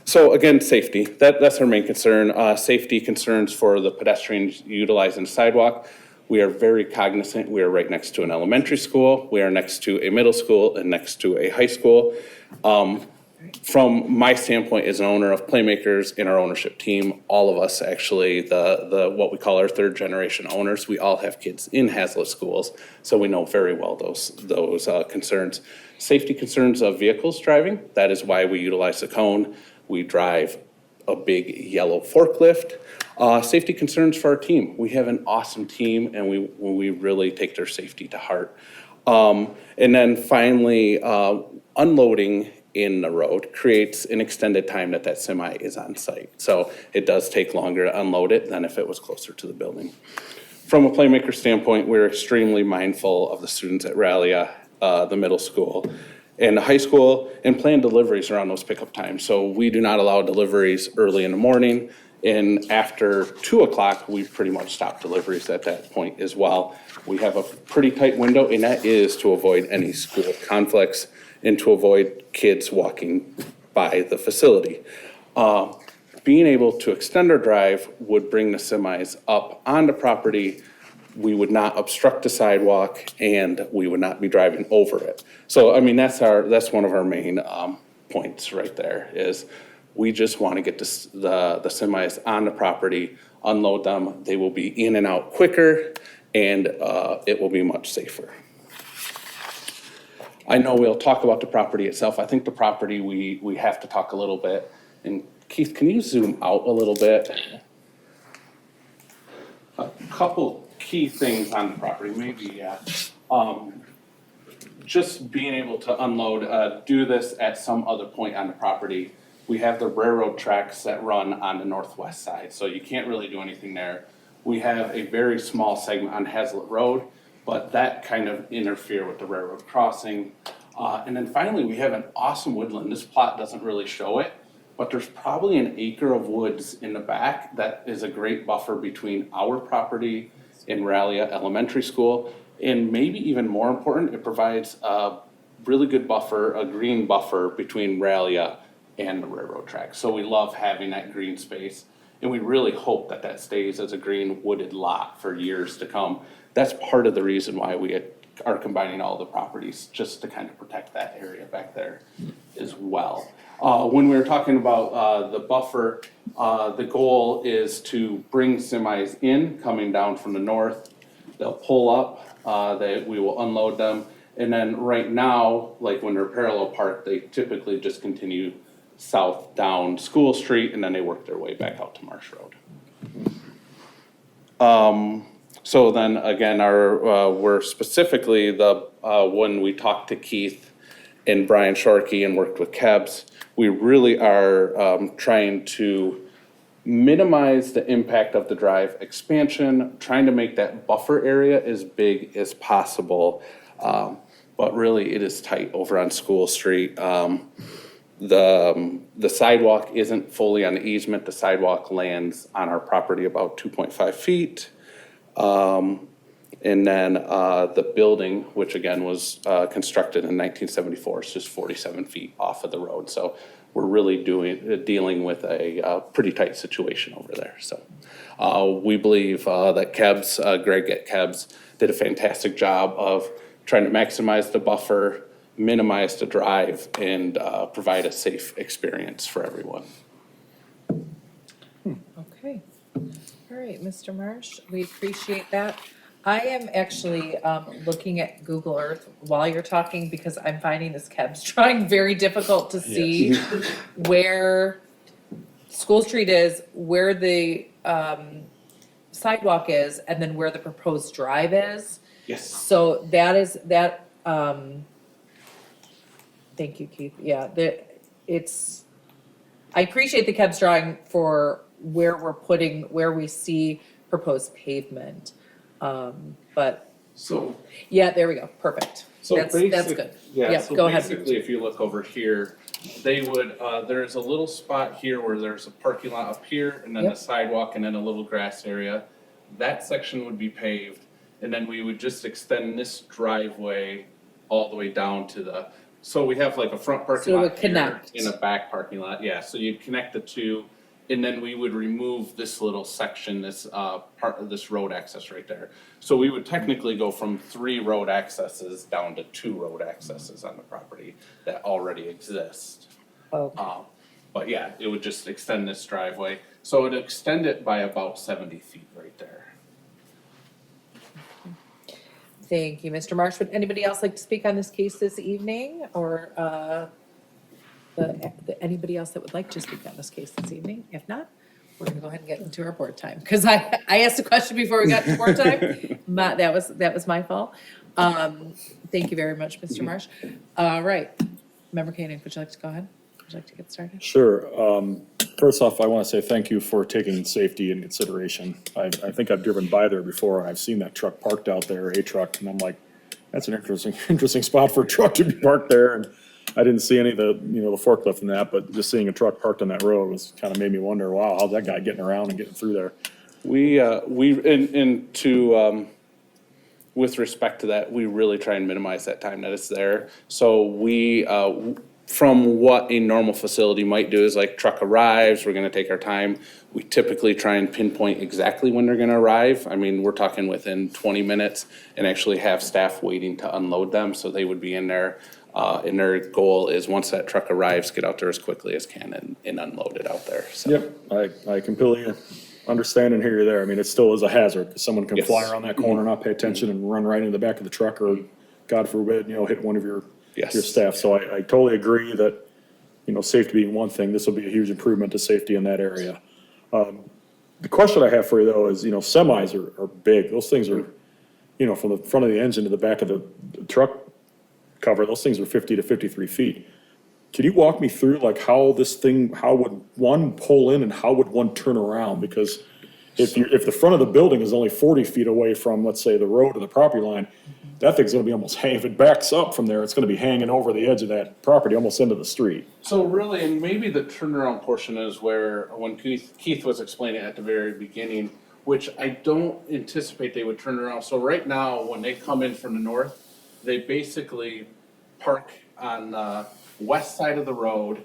So again, safety, that's our main concern. Safety concerns for the pedestrians utilizing the sidewalk. We are very cognizant. We are right next to an elementary school. We are next to a middle school and next to a high school. from my standpoint as an owner of Playmakers in our ownership team, all of us actually, the what we call our third generation owners, we all have kids in Hazlet schools, so we know very well those concerns. Safety concerns of vehicles driving, that is why we utilize the cone. We drive a big yellow forklift. Safety concerns for our team. We have an awesome team and we really take their safety to heart. And then finally, unloading in the road creates an extended time that semi is on site. So it does take longer to unload it than if it was closer to the building. From a Playmaker standpoint, we're extremely mindful of the students at Rallia, the middle school and the high school, and plan deliveries around those pickup times. So we do not allow deliveries early in the morning. And after 2 o'clock, we pretty much stop deliveries at that point as well. We have a pretty tight window, and that is to avoid any school conflicts and to avoid kids walking by the facility. Being able to extend our drive would bring the semis up on the property. We would not obstruct the sidewalk and we would not be driving over it. So, I mean, that's one of our main points right there is we just want to get the semis on the property, unload them. They will be in and out quicker and it will be much safer. I know we'll talk about the property itself. I think the property, we have to talk a little bit. And Keith, can you zoom out a little bit? A couple key things on the property, maybe, yeah. Just being able to unload, do this at some other point on the property. We have the railroad tracks that run on the northwest side, so you can't really do anything there. We have a very small segment on Hazlet Road, but that kind of interfere with the railroad crossing. And then finally, we have an awesome woodland. This plot doesn't really show it, but there's probably an acre of woods in the back that is a great buffer between our property and Rallia Elementary School. And maybe even more important, it provides a really good buffer, a green buffer between Rallia and the railroad track. So we love having that green space. And we really hope that stays as a green wooded lot for years to come. That's part of the reason why we are combining all the properties, just to kind of protect that area back there as well. When we were talking about the buffer, the goal is to bring semis in, coming down from the north. They'll pull up, we will unload them. And then right now, like when they're parallel parked, they typically just continue south down School Street and then they work their way back out to Marsh Road. So then again, we're specifically when we talked to Keith and Brian Shorkey and worked with Kebs, we really are trying to minimize the impact of the drive expansion, trying to make that buffer area as big as possible. But really it is tight over on School Street. The sidewalk isn't fully on the easement. The sidewalk lands on our property about 2.5 feet. And then the building, which again was constructed in 1974, is just 47 feet off of the road. So we're really dealing with a pretty tight situation over there. So we believe that Kebs, Greg at Kebs, did a fantastic job of trying to maximize the buffer, minimize the drive, and provide a safe experience for everyone. Okay. All right, Mr. Marsh, we appreciate that. I am actually looking at Google Earth while you're talking because I'm finding this Kebs drawing very difficult to see where School Street is, where the sidewalk is, and then where the proposed drive is. Yes. So that thank you, Keith. Yeah, I appreciate the Kebs drawing for where we see proposed pavement. But So yeah, there we go. Perfect. So That's good. Yeah, so go ahead. basically, if you look over here, they would, there's a little spot here where there's a parking lot up here and then Yep. a sidewalk and then a little grass area. That section would be paved and then we would just extend this driveway all the way down to so we have like a front parking So it lot would here connect. and a back parking lot, yeah, so you'd connect the two. And then we would remove this little section, this part of this road access right there. So we would technically go from 3 road accesses down to 2 road accesses on the property that already exist. Oh, But yeah, it would just extend this driveway, so it'd extend it by about 70 feet right there. thank you, Mr. Marsh. Would anybody else like to speak on this case this evening, or, anybody else that would like to speak on this case this evening? If not, we're gonna go ahead and get into our board time, because I asked a question before we got to board time. That was my fault. Thank you very much, Mr. Marsh. All right, Member Koenig, would you like to go ahead? Would you like to get started? Sure. First off, I want to say thank you for taking safety into consideration. I think I've driven by there before, and I've seen that truck parked out there, a truck, and I'm like, that's an interesting spot for a truck to be parked there. And I didn't see any of the, the forklift and that, but just seeing a truck parked on that road was kind of made me wonder, wow, how's that guy getting around and getting through there? With respect to that, we really try and minimize that time that it's there. So from what a normal facility might do is like truck arrives, we're gonna take our time. We typically try and pinpoint exactly when they're gonna arrive. I mean, we're talking within 20 minutes and actually have staff waiting to unload them, so they would be in there. And their goal is once that truck arrives, get out there as quickly as can and unload it out there, so. Yep, I completely understand and hear you there. I mean, it still is a hazard, 'cause someone can Yes. fly around that corner, not pay attention, and run right into the back of the truck, or God forbid, hit one of your Yes. staff. So I totally agree that, safety being one thing, this will be a huge improvement to safety in that area. The question I have for you though is, semis are big. Those things are, from the front of the engine to the back of the truck cover, those things are 50 to 53 feet. Could you walk me through like how would one pull in and how would one turn around? Because if the front of the building is only 40 feet away from, let's say, the road or the property line, that thing's gonna be almost if it backs up from there, it's gonna be hanging over the edge of that property, almost into the street. So really, and maybe the turnaround portion is where, when Keith was explaining at the very beginning, which I don't anticipate they would turn around. So right now, when they come in from the north, they basically park on the west side of the road,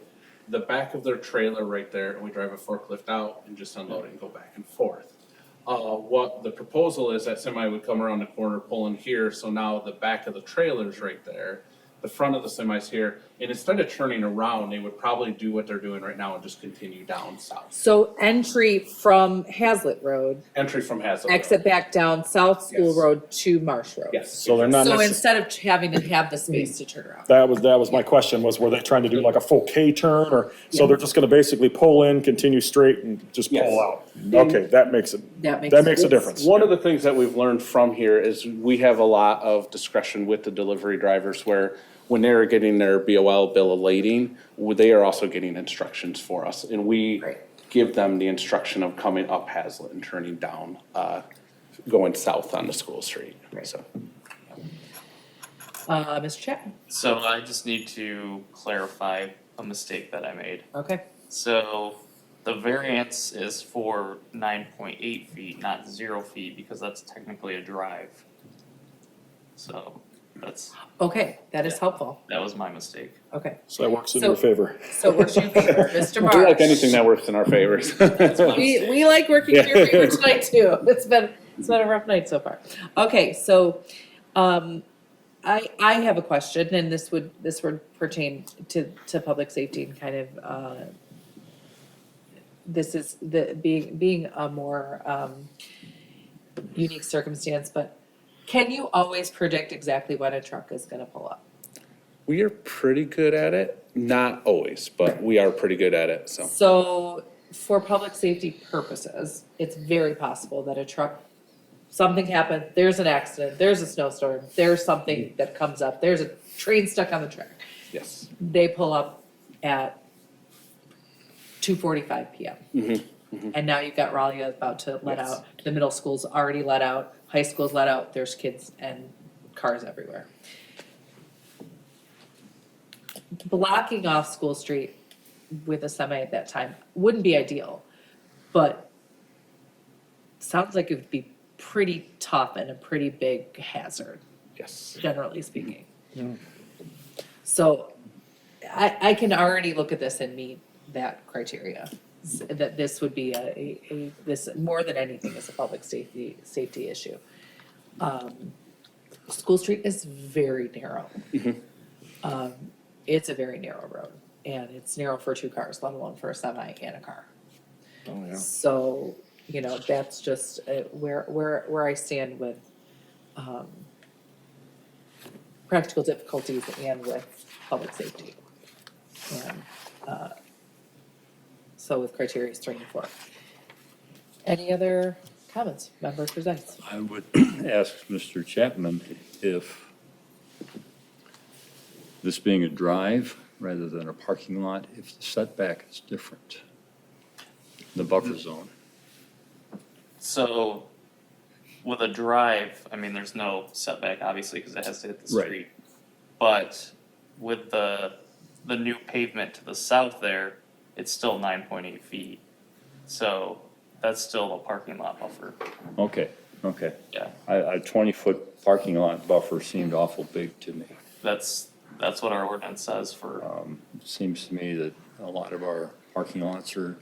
the back of their trailer right there, and we drive a forklift out and just unload it and go back and forth. What the proposal is, that semi would come around the corner, pull in here, so now the back of the trailer's right there, the front of the semi's here, and instead of turning around, they would probably do what they're doing right now and just continue down south. So entry from Hazlitt Road, Entry from Hazlet. exit back down South School Yes. Road to Marsh Road. Yes. So they're not So necessarily. instead of having to have the space to turn around. That was my question, were they trying to do like a full K turn, or, so they're just gonna basically pull in, continue straight and just pull Yes. out? Okay, that makes a sense. difference. One of the things that we've learned from here is we have a lot of discretion with the delivery drivers where when they're getting their BOL bill of lading, they are also getting instructions for us. And we Right. give them the instruction of coming up Hazlet and turning down, going south on the school street, so. Mr. Chapman, So I just need to clarify a mistake that I made. okay, So the variance is for 9.8 feet, not 0 feet, because that's technically a drive. So okay, that is helpful, that was my mistake. okay. So that works in So- your favor. So what's your favor, Mr. We like Marsh? anything that works in our favors. We like working in your favor tonight too. It's been a rough night so far. Okay, so, I have a question, and this would pertain to public safety and kind of, this is being a more, unique circumstance, but can you always predict exactly when a truck is gonna pull up? We are pretty good at it, not always, but we are pretty good at it, so. So, for public safety purposes, it's very possible that a truck, something happened, there's an accident, there's a snowstorm, there's something that comes up, there's a train stuck on the track. Yes. They pull up at 2:45 PM. And now you've got Raleigh about to let Yes. out, the middle school's already let out, high school's let out, there's kids and cars everywhere. Blocking off School Street with a semi at that time wouldn't be ideal, but sounds like it would be pretty tough and a pretty big hazard, Yes. generally speaking. So I can already look at this and meet that criteria, that this would be this, more than anything, is a public safety issue. School Street is very narrow. It's a very narrow road. and it's narrow for two cars, let alone for a semi and a car. Oh, yeah. So, you know, that's just where I stand with practical difficulties and with public safety. And so with criteria 3 and 4. Any other comments, member presents? I would ask Mr. Chapman if this being a drive rather than a parking lot, if the setback is different, the buffer zone. So with a drive, I mean, there's no setback obviously because it has to hit the Right. street. But with the new pavement to the south there, it's still 9.8 feet. So that's still a parking lot buffer. Okay, okay. Yeah, A 20-foot parking lot buffer seemed awful big to me. that's what our ordinance says for, It seems to me that a lot of our parking lots are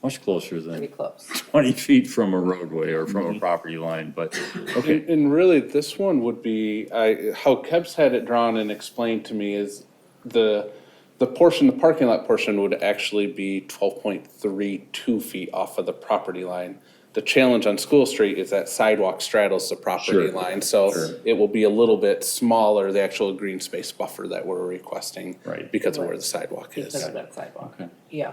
much closer Pretty than close. 20 feet from a roadway or from a property line, but, okay. And really, this one would be, how Keb's had it drawn and explained to me is the portion, the parking lot portion would actually be 12.32 feet off of the property line. The challenge on School Street is that sidewalk straddles the property Sure. line, so Sure. it will be a little bit smaller, the actual green space buffer that we're requesting. Right. Because of where the sidewalk is. Because of that sidewalk. Okay. Yeah.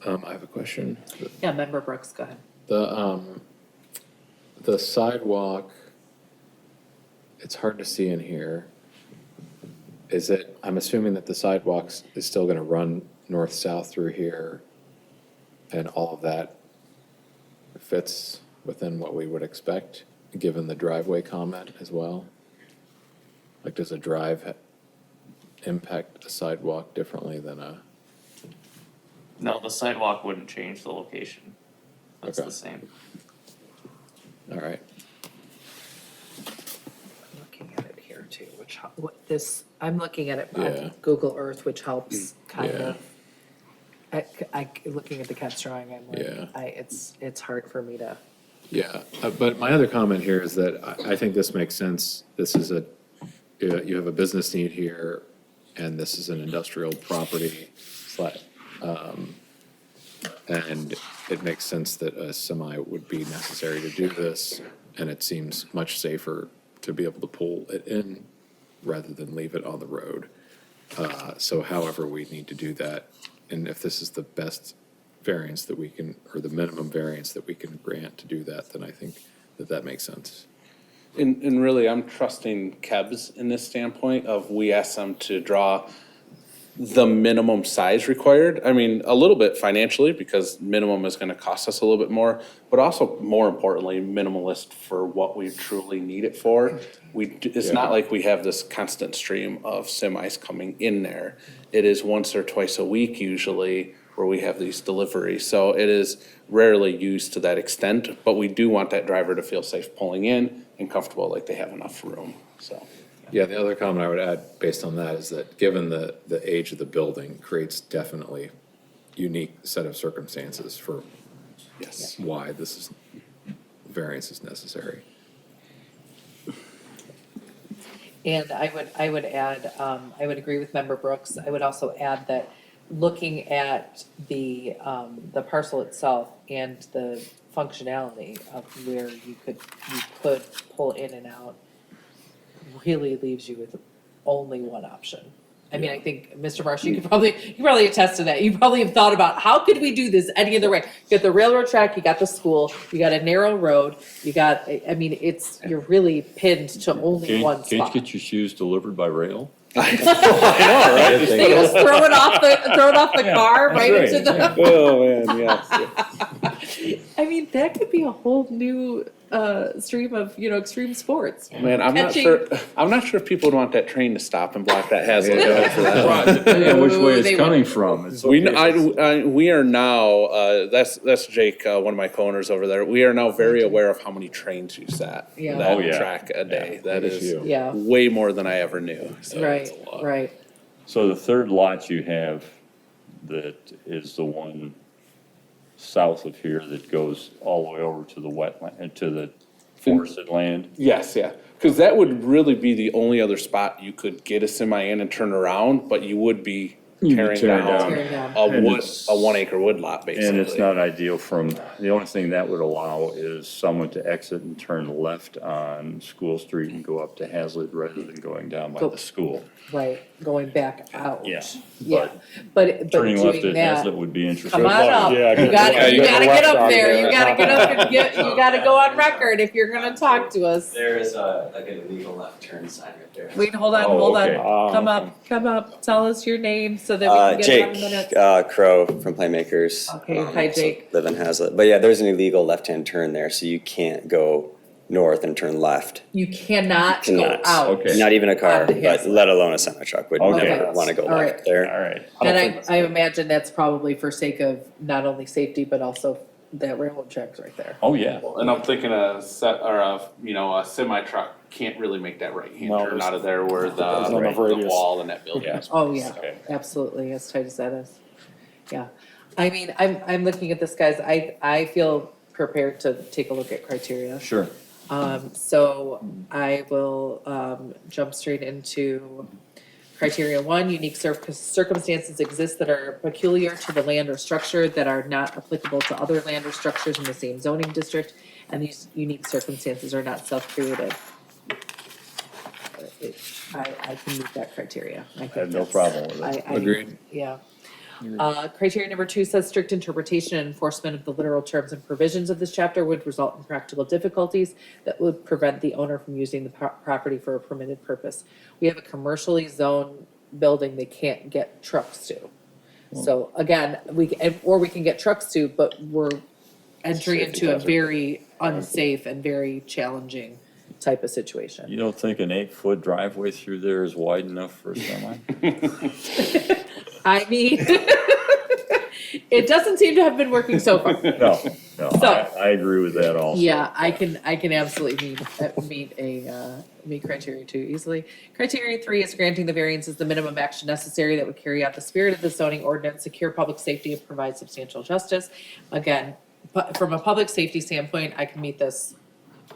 I have a question. Yeah, member Brooks, go ahead. The sidewalk, it's hard to see in here. Is it, I'm assuming that the sidewalks is still gonna run north-south through here, and all of that fits within what we would expect, given the driveway comment as well? Like, does a drive impact a sidewalk differently than a? no, the sidewalk wouldn't change the location. That's Okay. the same. All right. I'm looking at it here too, which, what this, I'm looking at it Yeah. on Google Earth, which helps kind Yeah. of. Looking at the cat's drawing, I'm Yeah. like, it's hard for me to. Yeah, but my other comment here is that I think this makes sense. This is you have a business need here, and this is an industrial property. And it makes sense that a semi would be necessary to do this, and it seems much safer to be able to pull it in rather than leave it on the road. So however we need to do that, and if this is the best variance that we can, or the minimum variance that we can grant to do that, then I think that makes sense. And really, I'm trusting Keb's in this standpoint of we ask them to draw the minimum size required. I mean, a little bit financially because minimum is gonna cost us a little bit more, but also more importantly, minimalist for what we truly need it for. It's not like we have this constant stream of semis coming in there. It is once or twice a week usually where we have these deliveries. So it is rarely used to that extent, but we do want that driver to feel safe pulling in and comfortable, like they have enough room, so. Yeah, the other comment I would add based on that is that given the age of the building creates definitely unique set of circumstances for Yes. why variance is necessary. And I would add, I would agree with member Brooks. I would also add that looking at the parcel itself and the functionality of where you could pull in and out really leaves you with only one option. I mean, I think, Mr. Marsh, you could probably attest to that. You probably have thought about, how could we do this any other way? You got the railroad track, you got the school, you got a narrow road, you got, I mean, you're really pinned to only one Can't you spot. get your shoes delivered by rail? They just throw it off the car right right, into the. Oh, man, yes. I mean, that could be a whole new stream of, extreme sports. Man, I'm not Catching- sure if people would want that train to stop and block that hazard road for that. Right, depending on which way They it's coming from. It's We, okay. we are now, that's Jake, one of my co-owners over there. We are now very aware of how many trains use that Yeah. Oh, yeah. track a day. That Big is issue. Yeah, way more than I ever knew. So right, it's a lot. right. So the third lot you have that is the one south of here that goes all the way over to the wetland, and to the forested land. Yes, yeah, because that would really be the only other spot you could get a semi in and turn around, but you would be tearing tearing down down. Tearing down. a And wood, it's- a 1 acre wood lot, basically. And it's not ideal the only thing that would allow is someone to exit and turn left on School Street and go up to Hazlitt rather than going down by Go- the school. Right, going back out. Yeah, Yeah, but Turning left doing at that, Hazlitt would be interesting. come on up. Yeah, You good gotta, luck. you Yeah, gotta you get got up the there. left You on gotta get up and you gotta go on record if you're gonna talk to us. There is a, like an illegal left turn sign right there. Wait, hold on, Oh, hold okay. on. Come up, tell us your name so that we can get it on the minutes. Jake, Crow from Playmakers. Okay, hi, Jake. Live in Hazlitt. But yeah, there's an illegal left-hand turn there, so you can't go north and turn left. You cannot go Cannot. out. Okay. Not even a car, Onto but Hazlitt. let alone a semi-truck would Okay. never wanna go All left right. All there. right. And I imagine that's probably for sake of not only safety, but also that railroad tracks right there. Oh, yeah. And I'm thinking a semi truck can't really make that right hand No, turn there's- out of there where there's not enough the radius. wall and that building is. Oh, yeah, Okay. absolutely, as tight as that is. Yeah, I mean, I'm looking at this, guys, I feel prepared to take a look at criteria. Sure. So I will, jump straight into criteria 1, unique circumstances exist that are peculiar to the land or structure that are not applicable to other land or structures in the same zoning district, and these unique circumstances are not self-created. I can meet that criteria. I think have no that's- problem with it. Agreed. Yeah. Criteria number 2 says strict interpretation and enforcement of the literal terms and provisions of this chapter would result in practical difficulties that would prevent the owner from using the property for a permitted purpose. We have a commercially zoned building they can't get trucks to. So again, we can get trucks to, but we're entering Safety into a hazard. very unsafe and very challenging type of situation. You don't think an 8-foot driveway through there is wide enough for a semi? I mean, it doesn't seem to have been working so far. No, So- I agree with that also. Yeah, I can absolutely meet criteria 2 easily. Criteria 3 is granting the variance is the minimum action necessary that would carry out the spirit of the zoning ordinance, secure public safety, and provide substantial justice. Again, from a public safety standpoint, I can meet this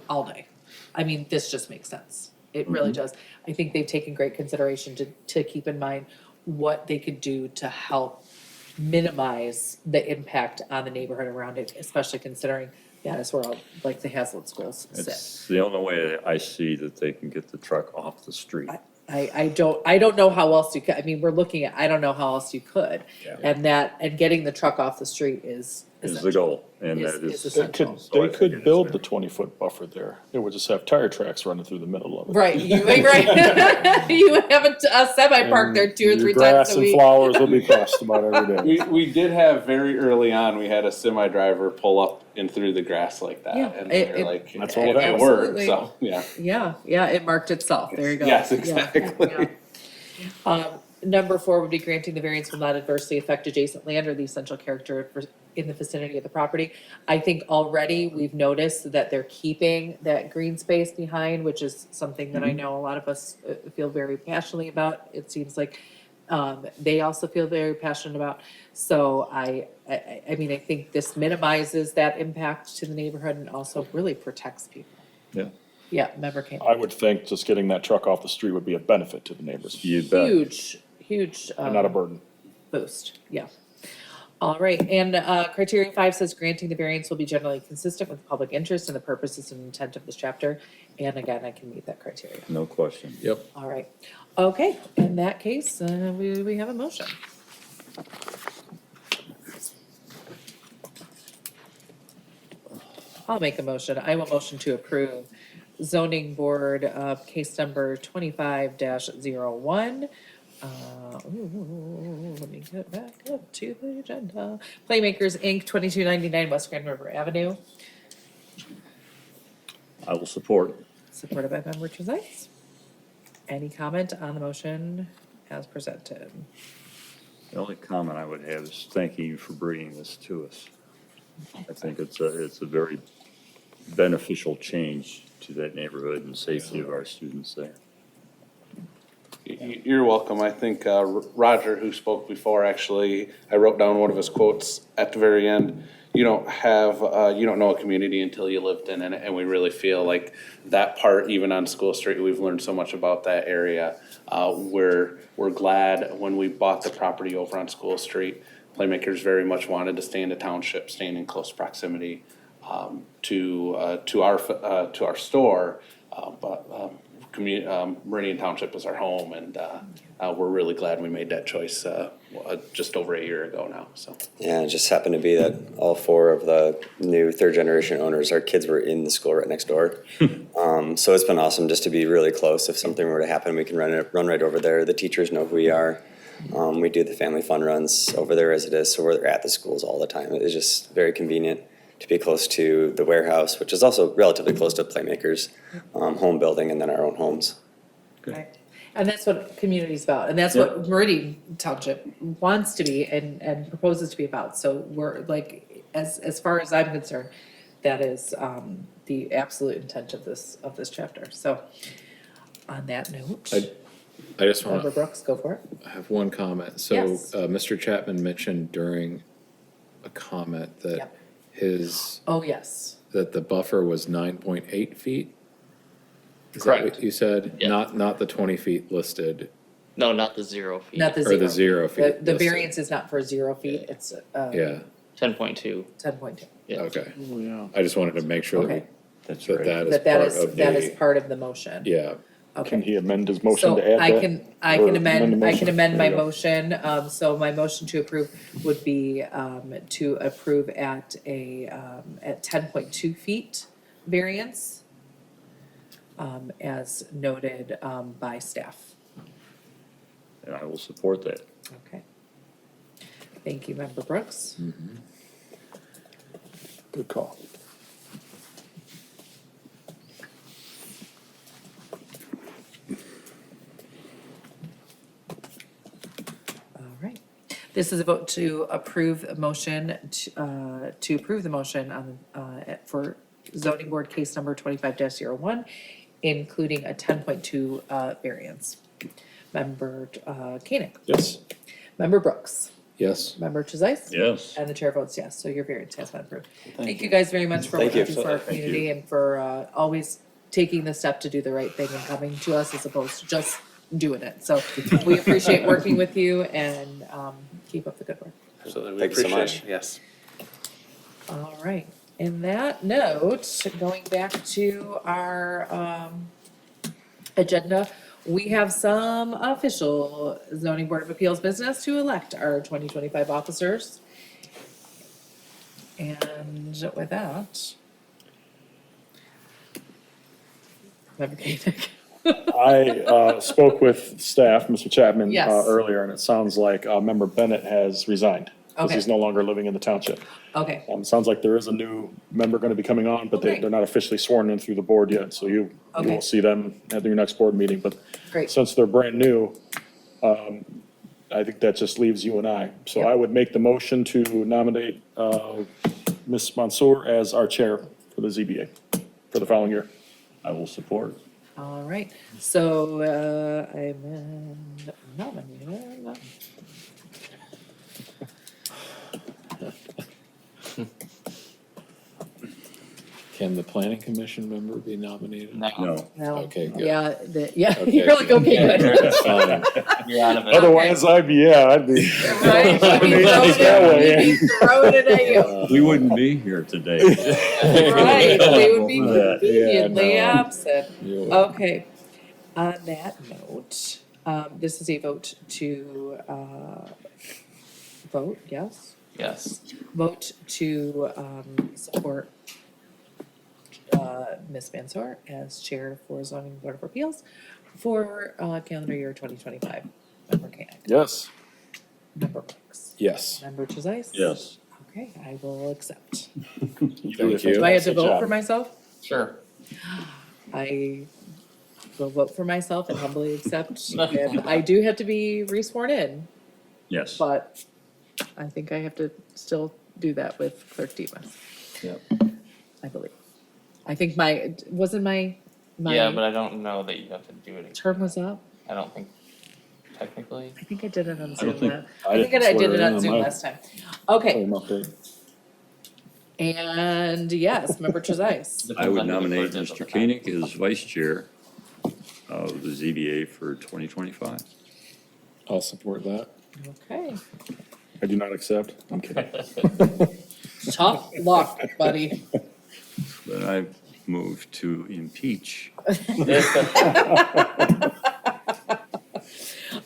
all day. I mean, this just makes sense. It really does. I think they've taken great consideration to keep in mind what they could do to help minimize the impact on the neighborhood around it, especially considering that is where all, like, the Hazlitt schools sit. It's the only way I see that they can get the truck off the street. I don't know how else you could, I mean, we're looking at, I don't know how else you could. Yeah. And getting the truck off the street is Is the essential. goal, and Is- that is is. They essential. could, So I they think could it is build fair. the 20-foot buffer there. It would just have tire tracks running through the middle of it. Right, you would have a semi park there 2 or 3 Your times grass a and week. flowers will be crossed about every day. We did have very early on, we had a semi driver pull up and through the grass like that. Yeah, And it- we were like, That's what it happens. worked, Absolutely. so, yeah. Yeah, it marked itself, there you go. Yes, Yeah, exactly. yeah. Number 4 would be granting the variance will not adversely affect adjacent land or the essential character in the vicinity of the property. I think already we've noticed that they're keeping that green space behind, which is something that I know a lot of us feel very passionately about. It seems like they also feel very passionate about. So I mean, I think this minimizes that impact to the neighborhood and also really protects people. Yeah, Yeah, member Kane. I would think just getting that truck off the street would be a benefit to the neighbors you bet. Huge and not a burden. boost, yeah. All right, and criteria 5 says granting the variance will be generally consistent with the public interest and the purposes and intent of this chapter. And again, I can meet that criteria. No question. Yep. All right, okay, in that case, we have a motion. I'll make a motion. I will motion to approve zoning board case number 25-01. Let me get back up to the agenda. Playmakers Inc., 2299 West Grand River Avenue, I will support. supported by member Trezise. Any comment on the motion as presented? The only comment I would have is thanking you for bringing this to us. I think it's a very beneficial change to that neighborhood and safety of our students there. You're welcome. I think Roger, who spoke before, actually, I wrote down one of his quotes at the very end. You don't know a community until you lived in it, and we really feel like that part, even on School Street, we've learned so much about that area. We're glad when we bought the property over on School Street, Playmakers very much wanted to stay in the township, staying in close proximity to our store, but Meridian Township is our home, and we're really glad we made that choice just over a year ago now. So Yeah, it just happened to be that all four of the new third generation owners, our kids were in the school right next door. So it's been awesome just to be really close. If something were to happen, we can run right over there. The teachers know who we are. We do the family fun runs over there as it is, so we're at the schools all the time. It's just very convenient to be close to the warehouse, which is also relatively close to Playmakers, home building, and then our own homes. Right. And that's what community's about, and that's what Meridian Township wants to be and proposes to be about. So we're like, as far as I'm concerned, that is the absolute intent of this chapter. So on that note, I just Member want Brooks, go for it. to have one comment. So, Yes. Mr. Chapman mentioned during a comment that Yep. Oh, yes. that the buffer was 9.8 feet? Is that Correct. what you said? Yeah. Not the 20 feet listed, No, not the 0 feet. Not the or zero. the 0 feet The listed. variance is not for 0 feet, it's Yeah, 10.2. 10.2. Yeah. okay. I just wanted to make sure Okay. That's that right. that is That part of that is the, part of the motion. yeah. Can Okay. he amend his motion So to add I that? can Or amend, the I can motion? amend my There you go. motion. So my motion to approve would be to approve at 10.2 feet variance, as noted by staff. And I will support that. Okay. Thank you, Member Brooks. Good call. All right. This is a vote to approve a motion to approve the motion on for zoning board case number 25-01, including a 10.2 variance. Member Koenig, Yes. Member Brooks, Yes. Member Chazais? Yes. And the chair votes yes, so your variance has been approved. Thank you guys very much for Thank what you you. do for our Thank you. community and for always taking the step to do the right thing and coming to us as opposed to just doing it. So we appreciate working with you and keep up the good work. absolutely, we Thank you so appreciate much. it. Yes. All right, in that note, going back to our agenda, we have some official zoning board of appeals business to elect our 2025 officers. And with that, Member Koenig. I spoke with staff, Mr. Chapman, Yes. earlier, and it sounds like Member Bennett has resigned because Okay. he's no longer living in the township. Okay, Sounds like there is a new member going to be coming on, but Okay. they're not officially sworn in through the board yet, so you Okay. won't see them at your next board meeting. But great. since they're brand new, I think that just leaves you and I. So Yep. I would make the motion to nominate Ms. Mansour as our chair for the ZBA for the following year. I will support. All right, so I'm nominated. Can the planning commission member be nominated? No. No. Okay, good. Yeah, yeah, Okay, you're like, good. okay, good. That's fine. You're out of it. Otherwise, I'd be Right? We'd be Nominations that throwing way. it- we'd be throwing it at you. We wouldn't be here today. Right, they would be Yeah, conveniently no. absent. You would. Okay, on that note, this is a vote to, vote, yes? Yes. Vote to, support, Ms. Mansour as chair for zoning board of appeals for, calendar year 2025. Member Koenig, Yes. Member Brooks, Yes. Member Chazais? Yes. Okay, I will accept. Thank you. Do I have to Fantastic vote job. for myself? Sure. I will vote for myself and humbly accept. And I do have to be re-sworn in, Yes. but I think I have to still do that with Clerk Demas, Yep. I believe. I think wasn't my Yeah, but I don't know that you have to do it. term was up? I don't think technically. I think I did it on don't Zoom. think- I think I did swear it on in Zoom my- last time. Okay, Home update. and yes, Member Trezise. I would Depends on who the nominate clerk is at Mr. the time. Koenig as vice chair of the ZBA for 2025. I'll support that. Okay, I do not accept. I'm kidding. tough luck, buddy. Then I move to impeach.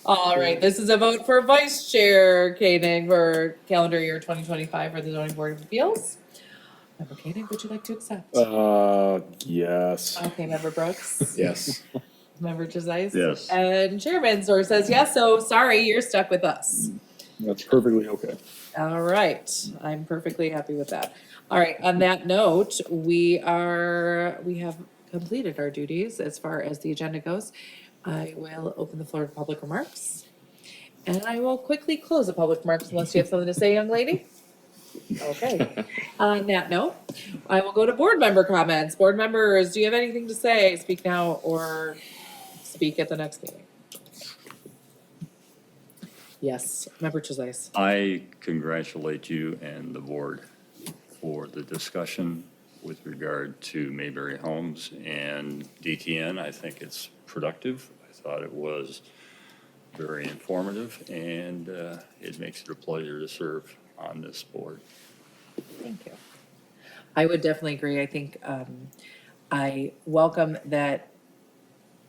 All right, this is a vote for Vice Chair Koenig for calendar year 2025 for the Zoning Board of Appeals. Member Koenig, would you like to accept? Yes. Okay, Member Brooks? Yes. Member Trezise? Yes. And Chairman Zor says yes, so sorry, you're stuck with us. That's perfectly okay. All right, I'm perfectly happy with that. All right, on that note, we have completed our duties as far as the agenda goes. I will open the floor to public remarks. And I will quickly close the public remarks unless you have something to say, young lady. Okay, on that note, I will go to board member comments. Board members, do you have anything to say? Speak now or speak at the next meeting. Yes, Member Trezise. I congratulate you and the board for the discussion with regard to Mayberry Homes and DTN. I think it's productive. I thought it was very informative, and it makes it a pleasure to serve on this board. Thank you. I would definitely agree. I think I welcome that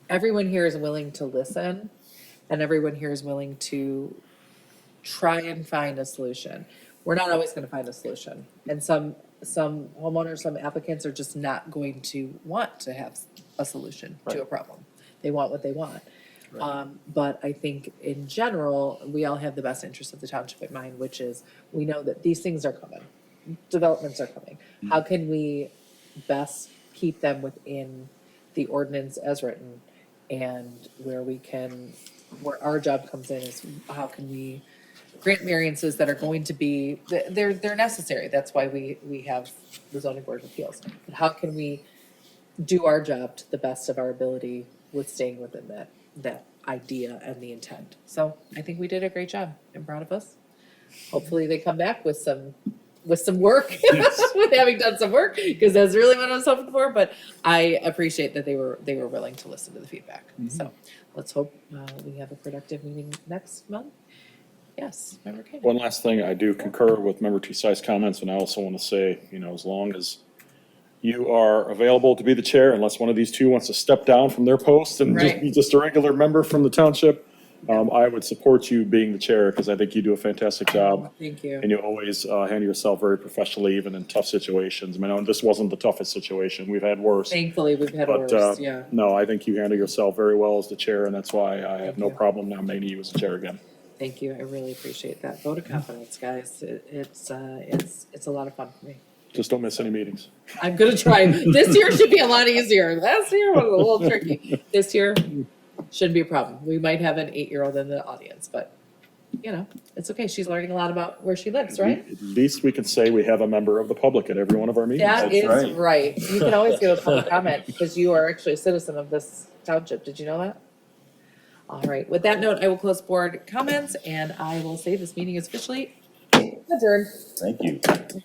everyone here is willing to listen and everyone here is willing to try and find a solution. We're not always going to find a solution. And some homeowners, some applicants are just not going to want to have a solution to a problem. They want what they want. But I think in general, we all have the best interest of the township in mind, which is we know that these things are coming. Developments are coming. How can we best keep them within the ordinance as written? And where our job comes in is how can we grant variances that are going to be, they're necessary. That's why we have the zoning board of appeals. But how can we do our job to the best of our ability with staying within that idea and the intent? So I think we did a great job. I'm proud of us. Hopefully they come back with some work, with having done some work, because that's really what I was hoping for. But I appreciate that they were willing to listen to the feedback. So let's hope we have a productive meeting next month. Yes, Member Koenig. One last thing, I do concur with Member Tsai's comments, and I also want to say, as long as you are available to be the chair, unless one of these two wants to step down from their post and just Right. be just a regular member from the township, I would support you being the chair, because I think you do a fantastic job. Thank you. And you always handle yourself very professionally, even in tough situations. I mean, this wasn't the toughest situation. We've had worse. Thankfully, we've had But, worse, yeah. no, I think you handle yourself very well as the chair, and that's why I have no you. problem nominating you as the chair again. Thank you. I really appreciate that. Vote of confidence, guys. It's a lot of fun for me. Just don't miss any meetings. I'm gonna try. This year should be a lot easier. Last year was a little tricky. This year shouldn't be a problem. We might have an 8-year-old in the audience, but it's okay. She's learning a lot about where she lives, right? At least we can say we have a member of the public at every one of our meetings. That is right. right. You can always give a public comment because you are actually a citizen of this township. Did you know that? All right. With that note, I will close board comments and I will say this meeting is officially adjourned. Thank you.